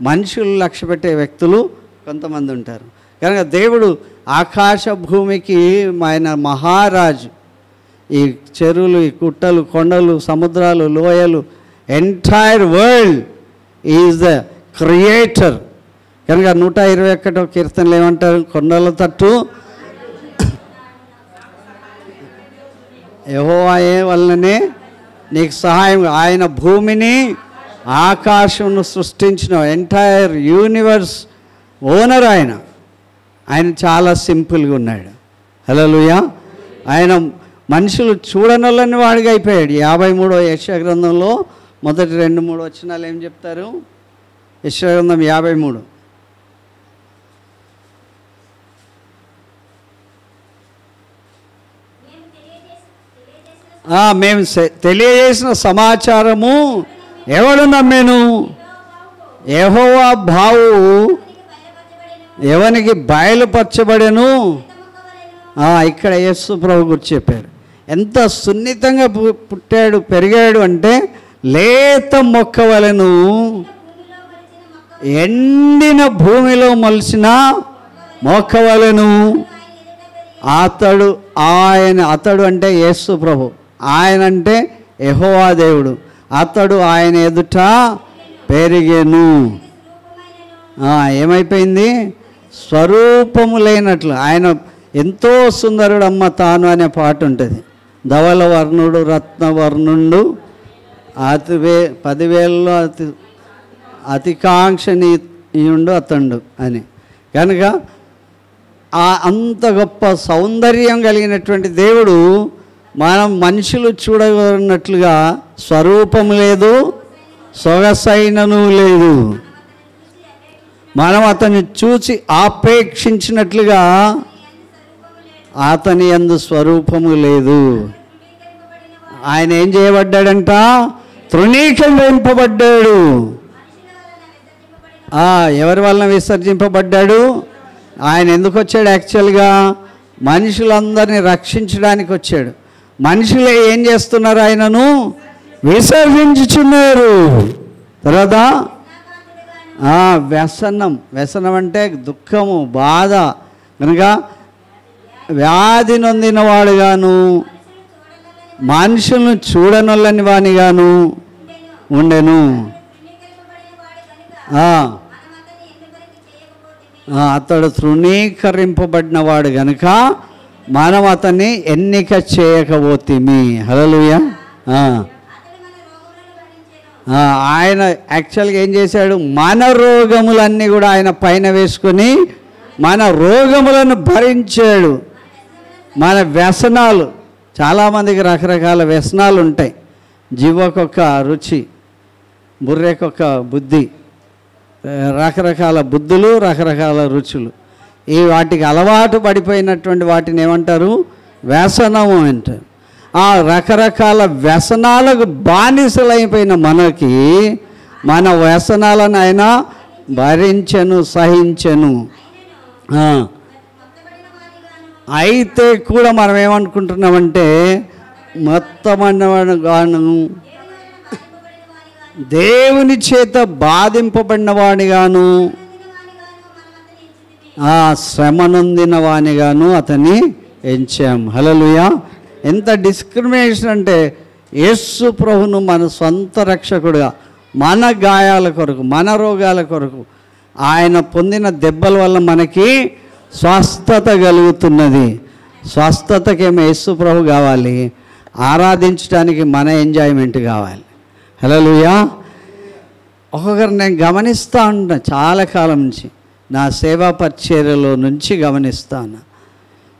మనుషులు లక్ష్య పెట్టే వ్యక్తులు కొంతమంది ఉంటారు. కనుక దేవుడు ఆకాశ భూమికి ఆయన మహారాజు, ఈ చెరువులు, ఈ కుట్టలు, కొండలు, సముద్రాలు, లోయలు, entire world is the creator. కనుక 121వ కీర్తనలు ఏమంటారు, కొండల తట్టు యెహోవాయే వల్లనే నీకు సహాయం, ఆయన భూమిని ఆకాశమును సృష్టించిన ఎంటైర్ యూనివర్స్ ఓనర్ ఆయన చాలా సింపుల్గా ఉన్నాడు. హల్లెలూయా. ఆయన మనుషులు చూడనొల్లని వాడిగా అయిపోయాడు. 53వ యెషయా గ్రంథంలో మొదటి 2-3 వచనాలు ఏం చెప్తారు, యెషయా గ్రంథం 53. మేము తెలియజేసిన సమాచారము ఎవడు నమ్మేను, యెహోవా భావు ఎవనికి బయలుపరచబడెను. ఇక్కడ యేసు ప్రభు గురించి చెప్పారు. ఎంత సున్నితంగా పుట్టాడు, పెరిగాడు అంటే లేత మొక్క వలెను, ఎండిన భూమిలో మొలిచిన మొక్క వలెను. అతడు అంటే యేసు ప్రభు, ఆయన అంటే యెహోవా దేవుడు, అతడు ఆయన ఎదుట పెరిగెను. ఏమైపోయింది, స్వరూపము లేనట్లు. ఆయన ఎంతో సుందరుడు అమ్మ తాను అనే పాట ఉంటుంది. ధవల వర్ణుడు రత్నవర్ణుడు 10,000లో అతికాంక్షణీయుడు అతడు అని. కనుక అంత గొప్ప సౌందర్యం కలిగినటువంటి దేవుడు మనం మనుషులు చూడగలిగినట్లుగా స్వరూపం లేదు, సొగసైనను లేదు. మనం అతన్ని చూసి ఆపేక్షించినట్లుగా అతని యందు స్వరూపము లేదు. ఆయన ఏం చేయబడ్డాడంట, తృణీకరింపబడ్డాడు. ఎవరి వలన విసర్జింపబడ్డాడు, ఆయన ఎందుకు వచ్చాడు, యాక్చువల్గా మనుషులందరినీ రక్షించడానికి వచ్చాడు. మనుషులే ఏం చేస్తున్నారు, ఆయనను విసర్జించుచున్నారు. తర్వాత వ్యసనం అంటే దుఃఖము, బాధ. కనుక వ్యాధి నొందిన వాడుగాను, మనుషులను చూడనొల్లని వానిగాను ఉండెను. అతడు తృణీకరింపబడిన వాడు గనుక మనం అతన్ని ఎన్నిక చేయకపోతిమి. హల్లెలూయా. ఆయన యాక్చువల్గా ఏం చేశాడు? మన రోగములన్నీ కూడా ఆయన పైన వేసుకొని మన రోగములను భరించాడు. మన వ్యసనాలు, చాలామందికి రకరకాల వ్యసనాలు ఉంటాయి. జీవకొక రుచి, బుర్రెకొక బుద్ధి, రకరకాల బుద్ధులు, రకరకాల రుచులు. ఈ వాటికి అలవాటు పడిపోయినటువంటి వాటిని ఏమంటారు? వ్యసనము అంటారు. ఆ రకరకాల వ్యసనాలకు బానిసలైపోయిన మనకి మన వ్యసనాలను ఆయన భరించెను, సహించెను. అయితే కూడా మనం ఏమనుకుంటున్నామంటే మొత్తమన్నవాడుగాను, దేవుని చేత బాధింపబడిన వాడిగాను, శ్రమ నొందిన వానిగాను అతన్ని ఎంచాం. హల్లెలూయా. ఎంత డిస్క్రిమినేషన్ అంటే యేసు ప్రభును మన సొంత రక్షకుడుగా, మన గాయాల కొరకు, మన రోగాల కొరకు ఆయన పొందిన దెబ్బల వల్ల మనకి స్వస్థత కలుగుతున్నది. స్వస్థతకేమో యేసు ప్రభు కావాలి, ఆరాధించడానికి మన ఎంజాయ్మెంట్ కావాలి. హల్లెలూయా. ఒక్కొక్కరు నేను గమనిస్తూ ఉంటాను, చాలా కాలం నుంచి నా సేవా పరిచర్యలో నుంచి గమనిస్తాను.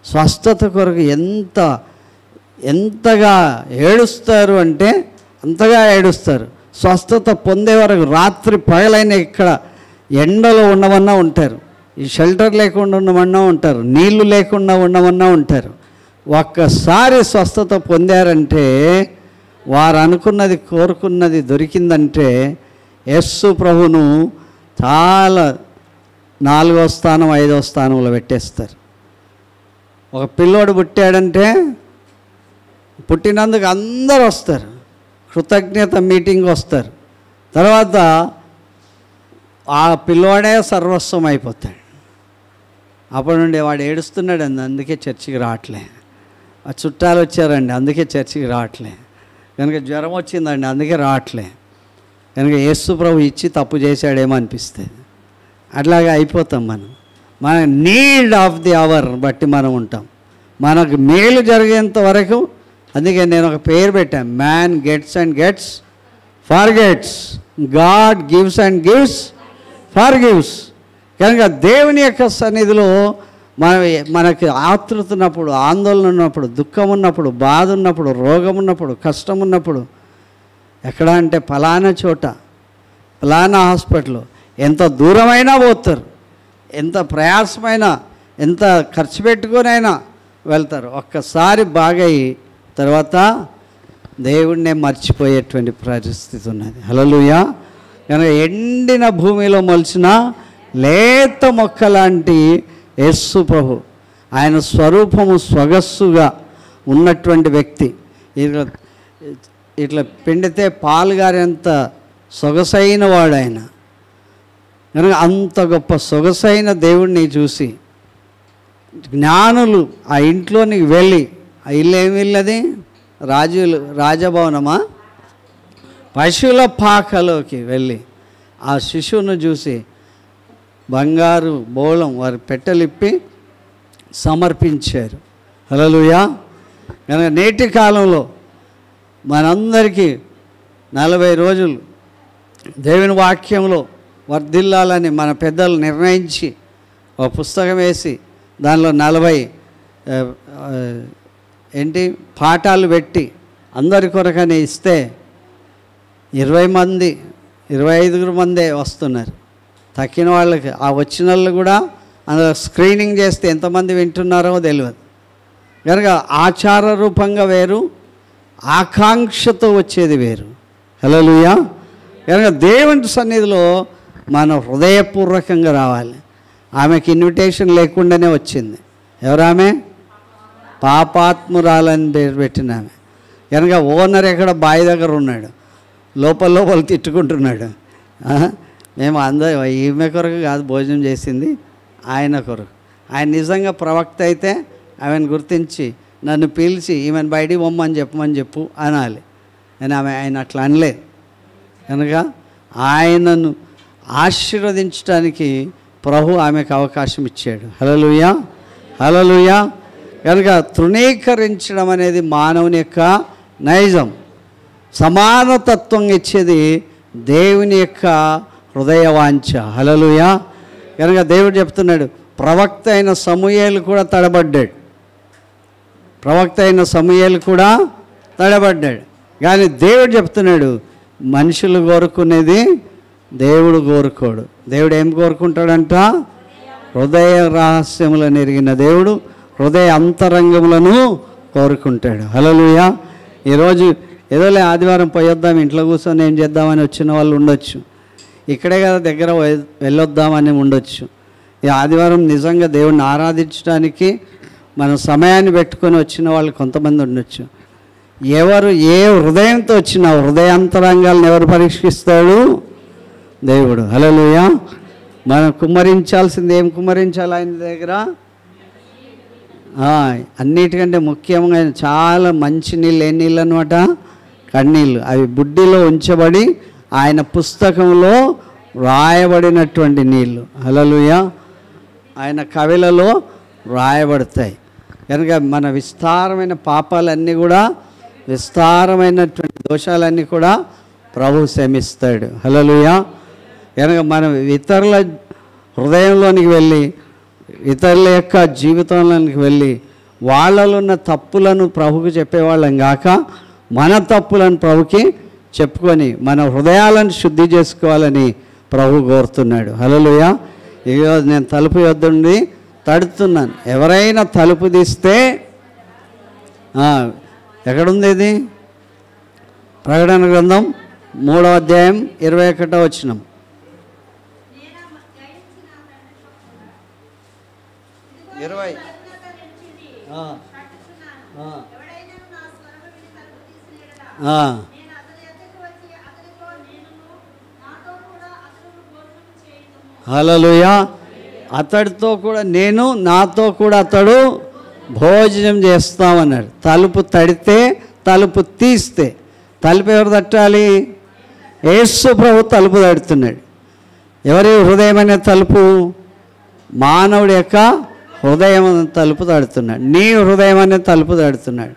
స్వస్థత కొరకు ఎంతగా ఏడుస్తారు అంటే అంతగా ఏడుస్తారు. స్వస్థత పొందే వరకు రాత్రి పగలైన ఇక్కడ ఎండలో ఉండమన్నా ఉంటారు, ఈ షెల్టర్ లేకుండా ఉండమన్నా ఉంటారు, నీళ్లు లేకుండా ఉండమన్నా ఉంటారు. ఒక్కసారి స్వస్థత పొందారంటే, వారు అనుకున్నది కోరుకున్నది దొరికిందంటే యేసు ప్రభును చాలా 4వ స్థానం 5వ స్థానంలో పెట్టేస్తారు. ఒక పిల్లోడు పుట్టాడంటే పుట్టినందుకు అందరూ వస్తారు, కృతజ్ఞత మీటింగ్ వస్తారు. తర్వాత ఆ పిల్లోడే సర్వస్వం అయిపోతాడు. అప్పటి నుండి వాడు ఏడుస్తున్నాడండి, అందుకే చర్చికి రావట్లే. ఆ చుట్టాలు వచ్చారండి, అందుకే చర్చికి రావట్లే. కనుక జ్వరం వచ్చిందండి, అందుకే రావట్లే. కనుక యేసు ప్రభు ఇచ్చి తప్పు చేశాడేమో అనిపిస్తుంది. అట్లాగే అయిపోతాం మనం. మన నీడ్ ఆఫ్ ది అవర్ బట్టి మనం ఉంటాం. మనకు మేలు జరిగేంత వరకు. అందుకే నేను ఒక పేరు పెట్టాను, man gets and gets forgets, God gives and gives forgives. కనుక దేవుని యొక్క సన్నిధిలో మనకి ఆతృత ఉన్నప్పుడు, ఆందోళన ఉన్నప్పుడు, దుఃఖం ఉన్నప్పుడు, బాధ ఉన్నప్పుడు, రోగం ఉన్నప్పుడు, కష్టం ఉన్నప్పుడు, ఎక్కడ అంటే ఫలానా చోట, ఫలానా హాస్పిటల్, ఎంత దూరమైనా పోతారు, ఎంత ప్రయాసమైనా, ఎంత ఖర్చు పెట్టుకొనైనా వెళ్తారు. ఒక్కసారి బాగయి తర్వాత దేవుణ్ణే మర్చిపోయేటువంటి పరిస్థితి ఉన్నది. హల్లెలూయా. కనుక ఎండిన భూమిలో మొలిచిన లేత మొక్క లాంటి యేసు ప్రభు, ఆయన స్వరూపము సొగస్సుగా ఉన్నటువంటి వ్యక్తి. ఇట్లా పిండితే పాలుగారేంత సొగసైన వాడు ఆయన. కనుక అంత గొప్ప సొగసైన దేవుణ్ణి చూసి జ్ఞానులు ఆ ఇంట్లోనికి వెళ్ళి, ఆ ఇల్లు ఏమి ఇల్లది? రాజభవనమా? పశువుల పాకలోకి వెళ్ళి ఆ శిశువును చూసి బంగారు బోళం వారి పెట్టలిప్పి సమర్పించారు. హల్లెలూయా. కనుక నేటి కాలంలో మనందరికీ 40 రోజులు దేవుని వాక్యంలో వర్ధిల్లాలని మన పెద్దలు నిర్ణయించి ఒక పుస్తకం వేసి దానిలో 40 పాఠాలు పెట్టి అందరి కొరకని ఇస్తే 20 మంది 25 మందే వస్తున్నారు. తక్కిన వాళ్ళకి, ఆ వచ్చిన వాళ్ళు కూడా అందులో స్క్రీనింగ్ చేస్తే ఎంతమంది వింటున్నారో తెలియదు. కనుక ఆచార రూపంగా వేరు, ఆకాంక్షతో వచ్చేది వేరు. హల్లెలూయా. కనుక దేవుని సన్నిధిలో మనం హృదయపూర్వకంగా రావాలి. ఆమెకి ఇన్విటేషన్ లేకుండానే వచ్చింది. ఎవరామె? పాపాత్మురాలని పేరు పెట్టిన ఆమె. కనుక ఓనర్ ఎక్కడ బావి దగ్గర ఉన్నాడు, లోపల తిట్టుకుంటున్నాడు. మేము అందరూ ఈమె కొరకు కాదు భోజనం చేసింది, ఆయన కొరకు. ఆయన నిజంగా ప్రవక్త అయితే ఆమెను గుర్తించి నన్ను పిలిచి ఈమెను బయటికి పొమ్మని చెప్పు అనాలి. అని ఆయన అట్లా అనలేదు. కనుక ఆయనను ఆశీర్వదించడానికి ప్రభు ఆమెకు అవకాశం ఇచ్చాడు. హల్లెలూయా, హల్లెలూయా. కనుక తృణీకరించడం అనేది మానవుని యొక్క నైజం. సమానతత్వం ఇచ్చేది దేవుని యొక్క హృదయవాంఛ. హల్లెలూయా. కనుక దేవుడు చెప్తున్నాడు, ప్రవక్త అయిన సమూయేలు కూడా తడబడ్డాడు. ప్రవక్త అయిన సమూయేలు కూడా తడబడ్డాడు. కానీ దేవుడు చెప్తున్నాడు, మనుషులు కోరుకునేది దేవుడు కోరుకోడు. దేవుడు ఏం కోరుకుంటాడంట? హృదయ రహస్యములను ఎరిగిన దేవుడు హృదయ అంతరంగములను కోరుకుంటాడు. హల్లెలూయా. ఈరోజు ఏదోలే ఆదివారం పోయొద్దాం, ఇంట్లో కూర్చొని ఏం చేద్దామని వచ్చిన వాళ్ళు ఉండొచ్చు. ఇక్కడే కదా దగ్గర వెళ్ళొద్దామని ఉండొచ్చు. ఈ ఆదివారం నిజంగా దేవుడిని ఆరాధించడానికి మనం సమయాన్ని పెట్టుకొని వచ్చిన వాళ్ళు కొంతమంది ఉండొచ్చు. ఎవరు ఏ హృదయంతో వచ్చినా హృదయాంతరంగాలను ఎవరు పరీక్షిస్తాడు? దేవుడు. హల్లెలూయా. మనం కుమ్మరించాల్సింది ఏం కుమ్మరించాలి ఆయన దగ్గర? అన్నిటికంటే ముఖ్యంగా చాలా మంచి నీళ్ళు. ఏ నీళ్ళు అనమాట? కన్నీళ్ళు. అవి బుడ్డిలో ఉంచబడి ఆయన పుస్తకంలో రాయబడినటువంటి నీళ్ళు. హల్లెలూయా. ఆయన కవిలలో రాయబడతాయి. కనుక మన విస్తారమైన పాపాలన్నీ కూడా, విస్తారమైనటువంటి దోషాలన్నీ కూడా ప్రభు క్షమిస్తాడు. హల్లెలూయా. కనుక మనం ఇతరుల హృదయంలోనికి వెళ్ళి, ఇతరుల యొక్క జీవితంలోనికి వెళ్ళి వాళ్ళలో ఉన్న తప్పులను ప్రభుకి చెప్పేవాళ్ళం కాక మన తప్పులను ప్రభుకి చెప్పుకొని మన హృదయాలను శుద్ధి చేసుకోవాలని ప్రభు కోరుతున్నాడు. హల్లెలూయా. ఈరోజు నేను తలుపు యొద్దండి తడుతున్నాను. ఎవరైనా తలుపు తీస్తే ఎక్కడుంది ఇది? ప్రకటన గ్రంథం 3వ అధ్యాయం 21వ వచనం. హల్లెలూయా. అతడితో కూడా నేను, నాతో కూడా అతడు భోజనం చేస్తామన్నాడు. తలుపు తడితే, తలుపు తీస్తే, తలుపు ఎవరు తట్టాలి? యేసు ప్రభు తలుపు తడుతున్నాడు. ఎవరి హృదయం అనే తలుపు? మానవుడి యొక్క హృదయం తలుపు తడుతున్నాడు. నీ హృదయం అనే తలుపు తడుతున్నాడు.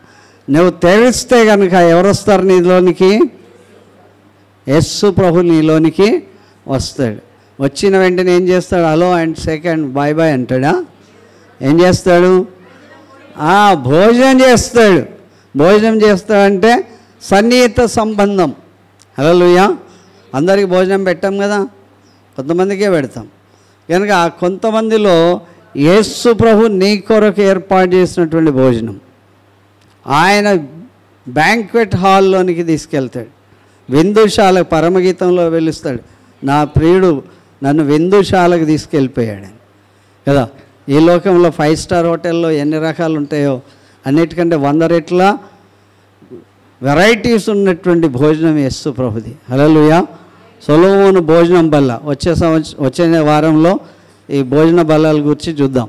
నువ్వు తెరిస్తే కనుక ఎవరు వస్తారు నీలోనికి? యేసు ప్రభు నీలోనికి వస్తాడు. వచ్చిన వెంటనే ఏం చేస్తాడు? Hello and second bye bye అంటాడా? ఏం చేస్తాడు? భోజనం చేస్తాడు. భోజనం చేస్తాడంటే సన్నిహిత సంబంధం. హల్లెలూయా. అందరికీ భోజనం పెట్టాం కదా, కొంతమందికే పెడతాం. కనుక ఆ కొంతమందిలో యేసు ప్రభు నీ కొరకు ఏర్పాటు చేసినటువంటి భోజనం ఆయన బ్యాంక్వెట్ హాల్లోనికి తీసుకెళ్తాడు. విందుశాల పరమగీతంలో వెలుస్తాడు, నా ప్రియుడు నన్ను విందుశాలకు తీసుకెళ్ళిపోయాడు కదా. ఈ లోకంలో 5 స్టార్ హోటల్లో ఎన్ని రకాలు ఉంటాయో అన్నిటికంటే 100 రెట్ల వెరైటీస్ ఉన్నటువంటి భోజనం యేసు ప్రభుది. హల్లెలూయా. సొలొమోను భోజనం బల్ల వచ్చే వారంలో ఈ భోజన బల్లల గురించి చూద్దాం.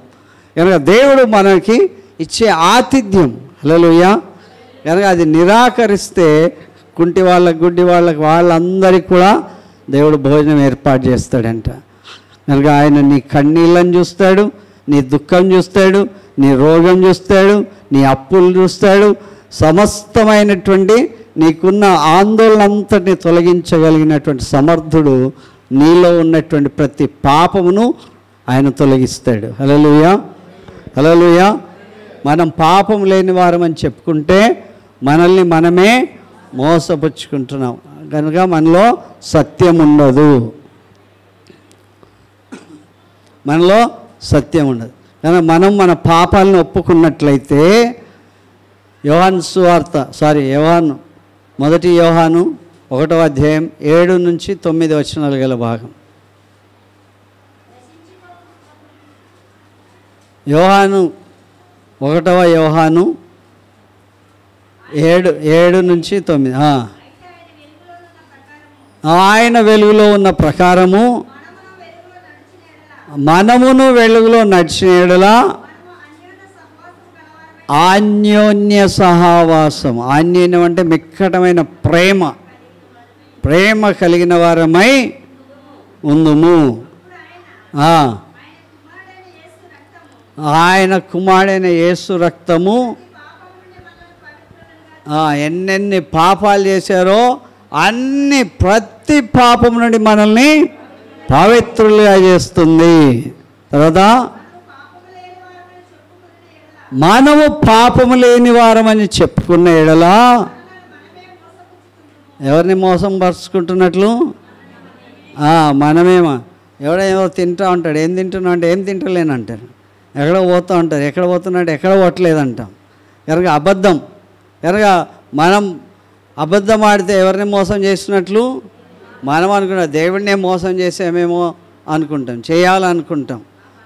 కనుక దేవుడు మనకి ఇచ్చే ఆతిథ్యం. హల్లెలూయా. కనుక అది నిరాకరిస్తే కుంటి వాళ్ళకి, గుడ్డి వాళ్ళకి, వాళ్ళందరికీ కూడా దేవుడు భోజనం ఏర్పాటు చేస్తాడంట. కనుక ఆయన నీ కన్నీళ్ళని చూస్తాడు, నీ దుఃఖం చూస్తాడు, నీ రోగం చూస్తాడు, నీ అప్పులు చూస్తాడు. సమస్తమైనటువంటి నీకున్న ఆందోళన అంతటిని తొలగించగలిగినటువంటి సమర్థుడు నీలో ఉన్నటువంటి ప్రతి పాపమును ఆయన తొలగిస్తాడు. హల్లెలూయా, హల్లెలూయా. మనం పాపం లేని వారమని చెప్పుకుంటే మనల్ని మనమే మోసపుచ్చుకుంటున్నాం. కనుక మనలో సత్యం ఉండదు, మనలో సత్యం ఉండదు. కనుక మనం మన పాపాలను ఒప్పుకున్నట్లయితే యోహాను 1 యోహాను 1వ అధ్యాయం 7 నుంచి 9 వచనాలు గల భాగం. యోహాను 1వ యోహాను 7 నుంచి 9. ఆయన వెలుగులో ఉన్న ప్రకారము మనమును వెలుగులో నడిచిన యెడల అన్యోన్య సహవాసం. అన్యోన్యం అంటే మిక్కటమైన ప్రేమ కలిగిన వారమై ఉందుము. ఆయన కుమారుడైన యేసు రక్తము ఎన్నెన్ని పాపాలు చేశారో ప్రతి పాపం నుండి మనల్ని పవిత్రులుగా చేస్తుంది. తర్వాత మనము పాపము లేని వారమని చెప్పుకున్న యెడల ఎవరిని మోసం పరుచుకుంటున్నట్లు? మనమేమో ఎవడేమో తింటూ ఉంటాడు, ఏం తింటున్నా అంటే ఏం తింటలేనంటారు, ఎక్కడో పోతూ ఉంటారు, ఎక్కడ పోతున్నట్టు ఎక్కడ పోవట్లేదంటాం. అబద్ధం మనం అబద్ధం ఆడితే ఎవరిని మోసం చేసినట్లు? మనం అనుకుంటాం దేవుడినే మోసం చేసామేమో అనుకుంటాం, చేయాలనుకుంటాం.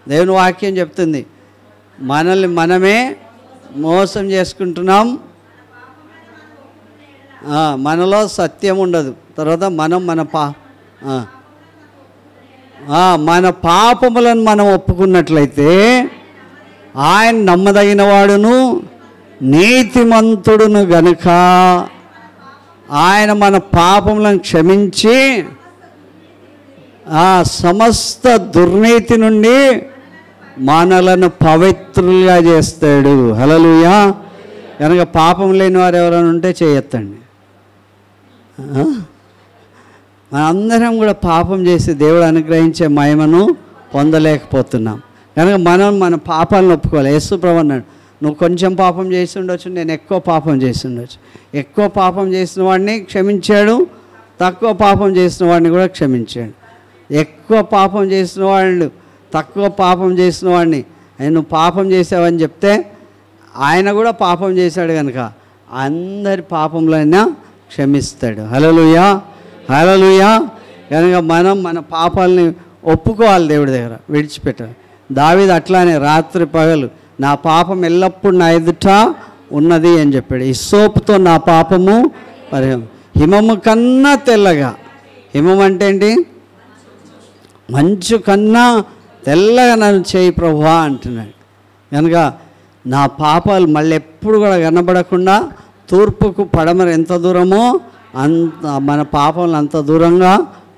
దేవుని వాక్యం చెప్తుంది మనల్ని మనమే మోసం చేసుకుంటున్నాం, మనలో సత్యం ఉండదు. తర్వాత మన పాపములను మనం ఒప్పుకున్నట్లయితే ఆయన నమ్మదగిన వాడును నీతిమంతుడును గనుక ఆయన మన పాపములను క్షమించి సమస్త దుర్నీతి నుండి మనలను పవిత్రులుగా చేస్తాడు. హల్లెలూయా. కనుక పాపం లేని వారు ఎవరైనా ఉంటే చేయొద్దండి. మనందరం కూడా పాపం చేసి దేవుడు అనుగ్రహించే మహిమను పొందలేకపోతున్నాం. కనుక మన పాపాలను ఒప్పుకోవాలి. యేసు ప్రభువు అన్నాడు, నువ్వు కొంచెం పాపం చేసి ఉండొచ్చు, నేను ఎక్కువ పాపం చేసి ఉండొచ్చు. ఎక్కువ పాపం చేసిన వాడిని క్షమించాడు, తక్కువ పాపం చేసిన వాడిని కూడా క్షమించాడు. ఎక్కువ పాపం చేసిన వాళ్ళు తక్కువ పాపం చేసిన వాడిని నువ్వు పాపం చేసావని చెప్తే ఆయన కూడా పాపం చేశాడు కనుక అందరి పాపములైనా క్షమిస్తాడు. హల్లెలూయా, హల్లెలూయా. కనుక మన పాపాలని ఒప్పుకోవాలి, దేవుడి దగ్గర విడిచిపెట్టాలి. దావీదు అట్లానే రాత్రి పగలు నా పాపం ఎల్లప్పుడూ నా ఎదుట ఉన్నది అని చెప్పాడు. ఈ సోపుతో నా పాపము హిమము కన్నా తెల్లగా. హిమం అంటే ఏంటి? మంచు కన్నా తెల్లగా నన్ను చేయి ప్రభువా అంటున్నాడు. కనుక నా పాపాలు మళ్ళీ ఎప్పుడు కూడా కనబడకుండా తూర్పుకు పడమర ఎంత దూరమో అంత మన పాపంలో అంత దూరంగా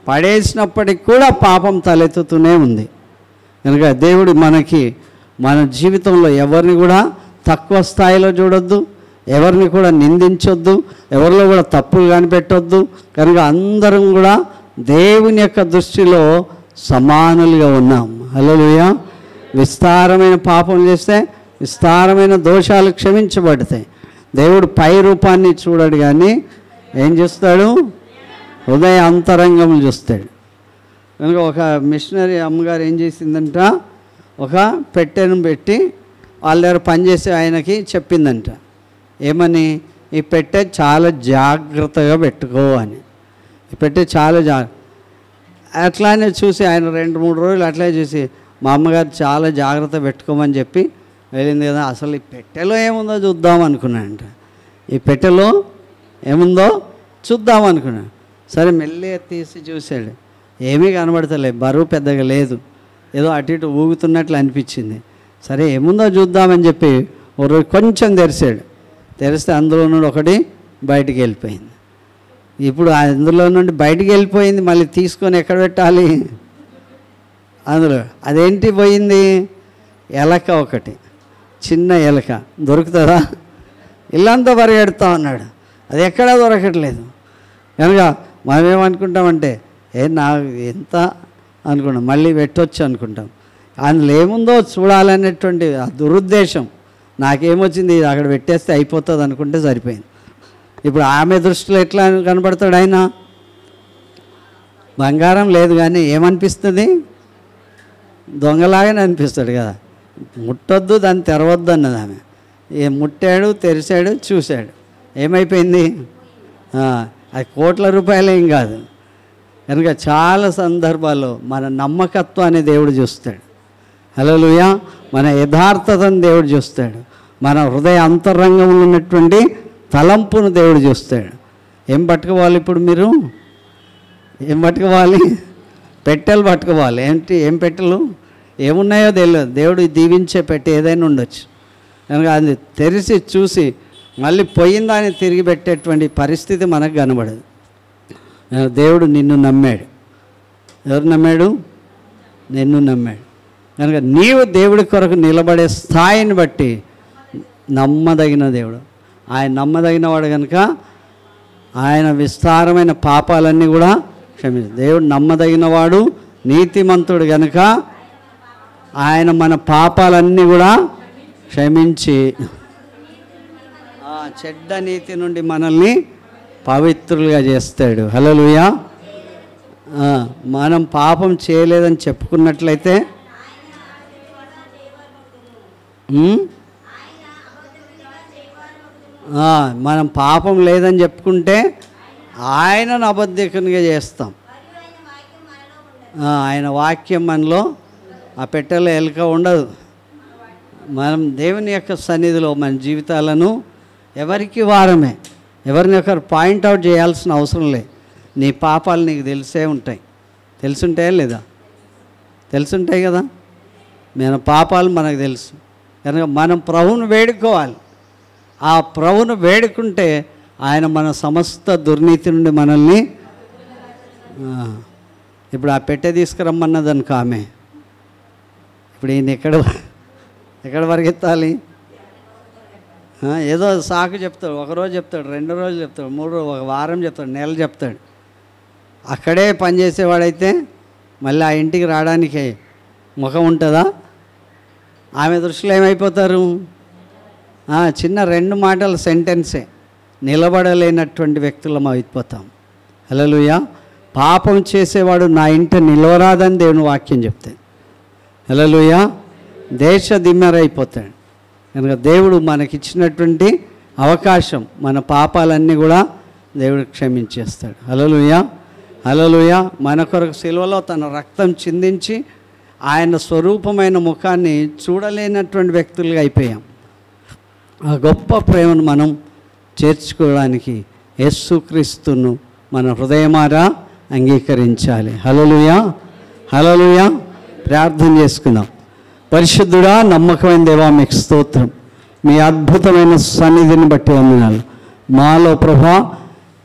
పడేసినప్పటికి కూడా పాపం తలెత్తుతూనే ఉంది. కనుక దేవుడు మన జీవితంలో ఎవరిని కూడా తక్కువ స్థాయిలో చూడొద్దు, ఎవరిని కూడా నిందించొద్దు, ఎవరిలో కూడా తప్పులు కనిపెట్టొద్దు. కనుక అందరం కూడా దేవుని యొక్క దృష్టిలో సమానులుగా ఉన్నాం. హల్లెలూయా. విస్తారమైన పాపం చేస్తే విస్తారమైన దోషాలు క్షమించబడతాయి. దేవుడు పై రూపాన్ని చూడడు కానీ ఏం చూస్తాడు? హృదయ అంతరంగం చూస్తాడు. కనుక ఒక మిషనరీ అమ్మగారు ఏం చేసిందంట, ఒక పెట్టెను పెట్టి వాళ్ళ దగ్గర పనిచేసే ఆయనకి చెప్పిందంట, ఏమని? ఈ పెట్టె చాలా జాగ్రత్తగా పెట్టుకో అని. ఈ పెట్టె చాలా అట్లానే చూసి ఆయన 2-3 రోజులు అట్లే చూసి మా అమ్మగారు చాలా జాగ్రత్త పెట్టుకోమని చెప్పి వెళ్ళింది కదా. అసలు ఈ పెట్టెలో ఏముందో చూద్దాం అనుకున్నానంట. ఈ పెట్టెలో ఏముందో చూద్దాం అనుకున్నాను. సరే మెల్లిగా తీసి చూశాడు, ఏమీ కనబడతలే, బరువు పెద్దగా లేదు, ఏదో అటు ఇటు ఊగుతున్నట్లు అనిపించింది. సరే ఏముందో చూద్దామని చెప్పి ఒక రోజు కొంచెం తెరిస్తే అందులో నుండి ఒకటి బయటికి వెళ్ళిపోయింది. ఇప్పుడు అందులో నుండి బయటికి వెళ్ళిపోయింది, మళ్ళీ తీసుకొని ఎక్కడ పెట్టాలి? అందులో అదేంటి పోయింది? ఎలక, ఒకటి చిన్న ఎలక. దొరుకుతుందా? ఇల్లంతా పరిగెడతా ఉన్నాడు, అది ఎక్కడా దొరకట్లేదు. కనుక మనం ఏమనుకుంటామంటే నాకు ఎంత అనుకున్నాం, మళ్ళీ పెట్టవచ్చు అనుకుంటాం. అందులో ఏముందో చూడాలనేటువంటి ఆ దురుద్దేశం. నాకేమొచ్చింది, ఇది అక్కడ పెట్టేస్తే అయిపోతుంది అనుకుంటే సరిపోయింది. ఇప్పుడు ఆమె దృష్టిలో ఎట్లా కనబడతాడు ఆయన? బంగారం లేదు కానీ ఏమనిపిస్తుంది? దొంగలాగానే అనిపిస్తాడు కదా. ముట్టొద్దు, దాన్ని తెరవద్దు అన్నది ఆమె. ముట్టాడు, తెరిచాడు, చూశాడు, ఏమైపోయింది? అది కోట్ల రూపాయలు ఏం కాదు. కనుక చాలా సందర్భాల్లో మన నమ్మకత్వాన్ని దేవుడు చూస్తాడు. హల్లెలూయా. మన యథార్థతను దేవుడు చూస్తాడు. మన హృదయ అంతరంగంలో ఉన్నటువంటి తలంపును దేవుడు చూస్తాడు. ఏం పట్టుకోవాలి ఇప్పుడు మీరు? ఏం పట్టుకోవాలి? పెట్టెలు పట్టుకోవాలి. ఏం పెట్టెలు ఏమున్నాయో తెలియదు. దేవుడు దీవించే పెట్టె ఏదైనా ఉండొచ్చు కనుక అది తెరిచి చూసి మళ్ళీ పోయిందాన్ని తిరిగి పెట్టేటువంటి పరిస్థితి మనకు కనబడదు. దేవుడు నిన్ను నమ్మాడు. ఎవరు నమ్మాడు? నిన్ను నమ్మాడు కనుక నీవు దేవుడి కొరకు నిలబడే స్థాయిని బట్టి నమ్మదగిన దేవుడు. ఆయన నమ్మదగిన వాడు కనుక ఆయన విస్తారమైన పాపాలన్నీ కూడా దేవుడు నమ్మదగిన వాడు, నీతిమంతుడు కనుక ఆయన మన పాపాలన్నీ కూడా క్షమించి చెడ్డ నీతి నుండి మనల్ని పవిత్రులుగా చేస్తాడు. హల్లెలూయా. మనం పాపం చేయలేదని చెప్పుకున్నట్లయితే మనం పాపం లేదని చెప్పుకుంటే ఆయనను అబద్ధికునిగా చేస్తాం. ఆయన వాక్యం మనలో ఆ పెట్టెలో ఎలుక ఉండదు. మనం దేవుని యొక్క సన్నిధిలో మన జీవితాలను ఎవరికి వారమే, ఎవరిని ఒకరు పాయింట్అవుట్ చేయాల్సిన అవసరం లేదు. నీ పాపాలు నీకు తెలిసే ఉంటాయి. తెలుసుంటాయా లేదా? తెలుసుంటాయి కదా. మన పాపాలు మనకు తెలుసు కనుక మనం ప్రభువును వేడుకోవాలి. ఆ ప్రభువును వేడుకుంటే ఆయన మన సమస్త దుర్నీతి నుండి మనల్ని ఇప్పుడు ఆ పెట్టె తీసుకురమ్మన్నది అనుకో ఆమె, ఇప్పుడు ఈయన ఎక్కడ పరిగెత్తాలి? ఏదో సాకు చెప్తాడు. ఒకరోజు చెప్తాడు, 2 రోజులు చెప్తాడు, 3 రోజులు, ఒక వారం చెప్తాడు, నెల చెప్తాడు. అక్కడే పనిచేసేవాడైతే మళ్ళీ ఆ ఇంటికి రావడానికి ముఖం ఉంటుందా? ఆమె దృష్టిలో ఏమైపోతారు? చిన్న 2 మాటల సెంటెన్సే నిలబడలేనటువంటి వ్యక్తులం అయిపోతాం. హల్లెలూయా. పాపం చేసేవాడు నా ఇంట నిలవరాదని దేవుని వాక్యం చెప్తాడు. హల్లెలూయా. దేశ దిమ్మెరైపోతాడు కనుక దేవుడు మనకిచ్చినటువంటి అవకాశం, మన పాపాలన్నీ కూడా దేవుడు క్షమించేస్తాడు. హల్లెలూయా. హల్లెలూయా. మన కొరకు సిలువలో తన రక్తం చిందించి ఆయన స్వరూపమైన ముఖాన్ని చూడలేనటువంటి వ్యక్తులుగా అయిపోయాం. ఆ గొప్ప ప్రేమను మనం చేర్చుకోవడానికి యేసుక్రీస్తును మన హృదయమారా అంగీకరించాలి. హల్లెలూయా. హల్లెలూయా. ప్రార్థన చేసుకుందాం. పరిశుద్ధుడా, నమ్మకమైన దేవా, మీకు స్తోత్రం. మీ అద్భుతమైన సన్నిధిని బట్టి వందనాలు. మాలో ప్రభా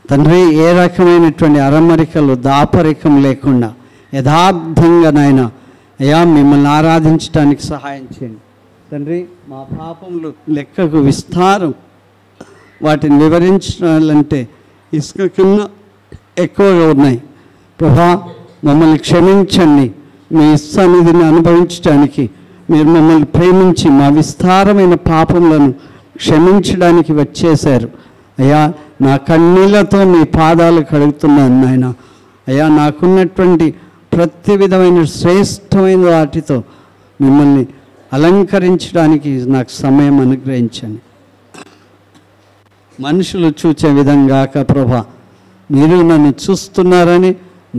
తండ్రి ఏ రకమైనటువంటి అరమరికలు దాపరికం లేకుండా యథార్థంగా నాయన అయ్యా మిమ్మల్ని ఆరాధించడానికి సహాయం చేయండి తండ్రి. మా పాపములు లెక్కకు విస్తారం, వాటిని వివరించాలంటే ఇసుక కింద ఎక్కువగా ఉన్నాయి. ప్రభా మమ్మల్ని క్షమించండి. మీ సన్నిధిని అనుభవించడానికి మీరు మమ్మల్ని ప్రేమించి మా విస్తారమైన పాపములను క్షమించడానికి వచ్చేశారు. అయ్యా నా కన్నీళ్లతో మీ పాదాలు కడుగుతున్నాను నాయన. అయ్యా నాకున్నటువంటి ప్రతి విధమైన శ్రేష్టమైన వాటితో మిమ్మల్ని అలంకరించడానికి నాకు సమయం అనుగ్రహించండి. మనుషులు చూచే విధంగాక ప్రభా, మీరు నన్ను చూస్తున్నారని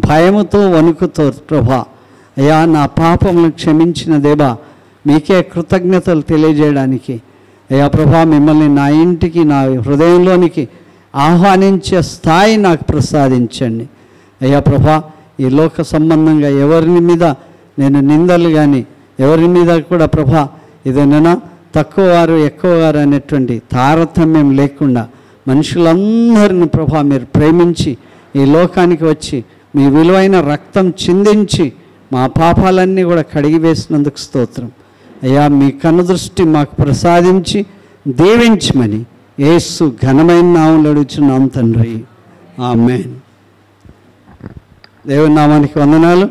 భయముతో వణుకుతో ప్రభా అయ్యా నా పాపములను క్షమించిన దేవా మీకే కృతజ్ఞతలు తెలియజేయడానికి అయ్యా ప్రభా మిమ్మల్ని నా ఇంటికి, నా హృదయంలోనికి ఆహ్వానించే స్థాయి నాకు ప్రసాదించండి. అయ్యా ప్రభా ఈ లోక సంబంధంగా ఎవరి మీద నేను నిందలు కానీ ఎవరి మీద కూడా ప్రభా ఇదేనా తక్కువ వారు ఎక్కువ వారు అనేటువంటి తారతమ్యం లేకుండా మనుషులందరిని ప్రభా మీరు ప్రేమించి ఈ లోకానికి వచ్చి మీ విలువైన రక్తం చిందించి మా పాపాలన్నీ కూడా కడిగివేసినందుకు స్తోత్రం. అయ్యా మీ కనుదృష్టి మాకు ప్రసాదించి దీవించమని యేసు ఘనమైన నామములో అడుగుచున్నాం తండ్రి. ఆమేన్. దేవుని నామానికి వందనాలు.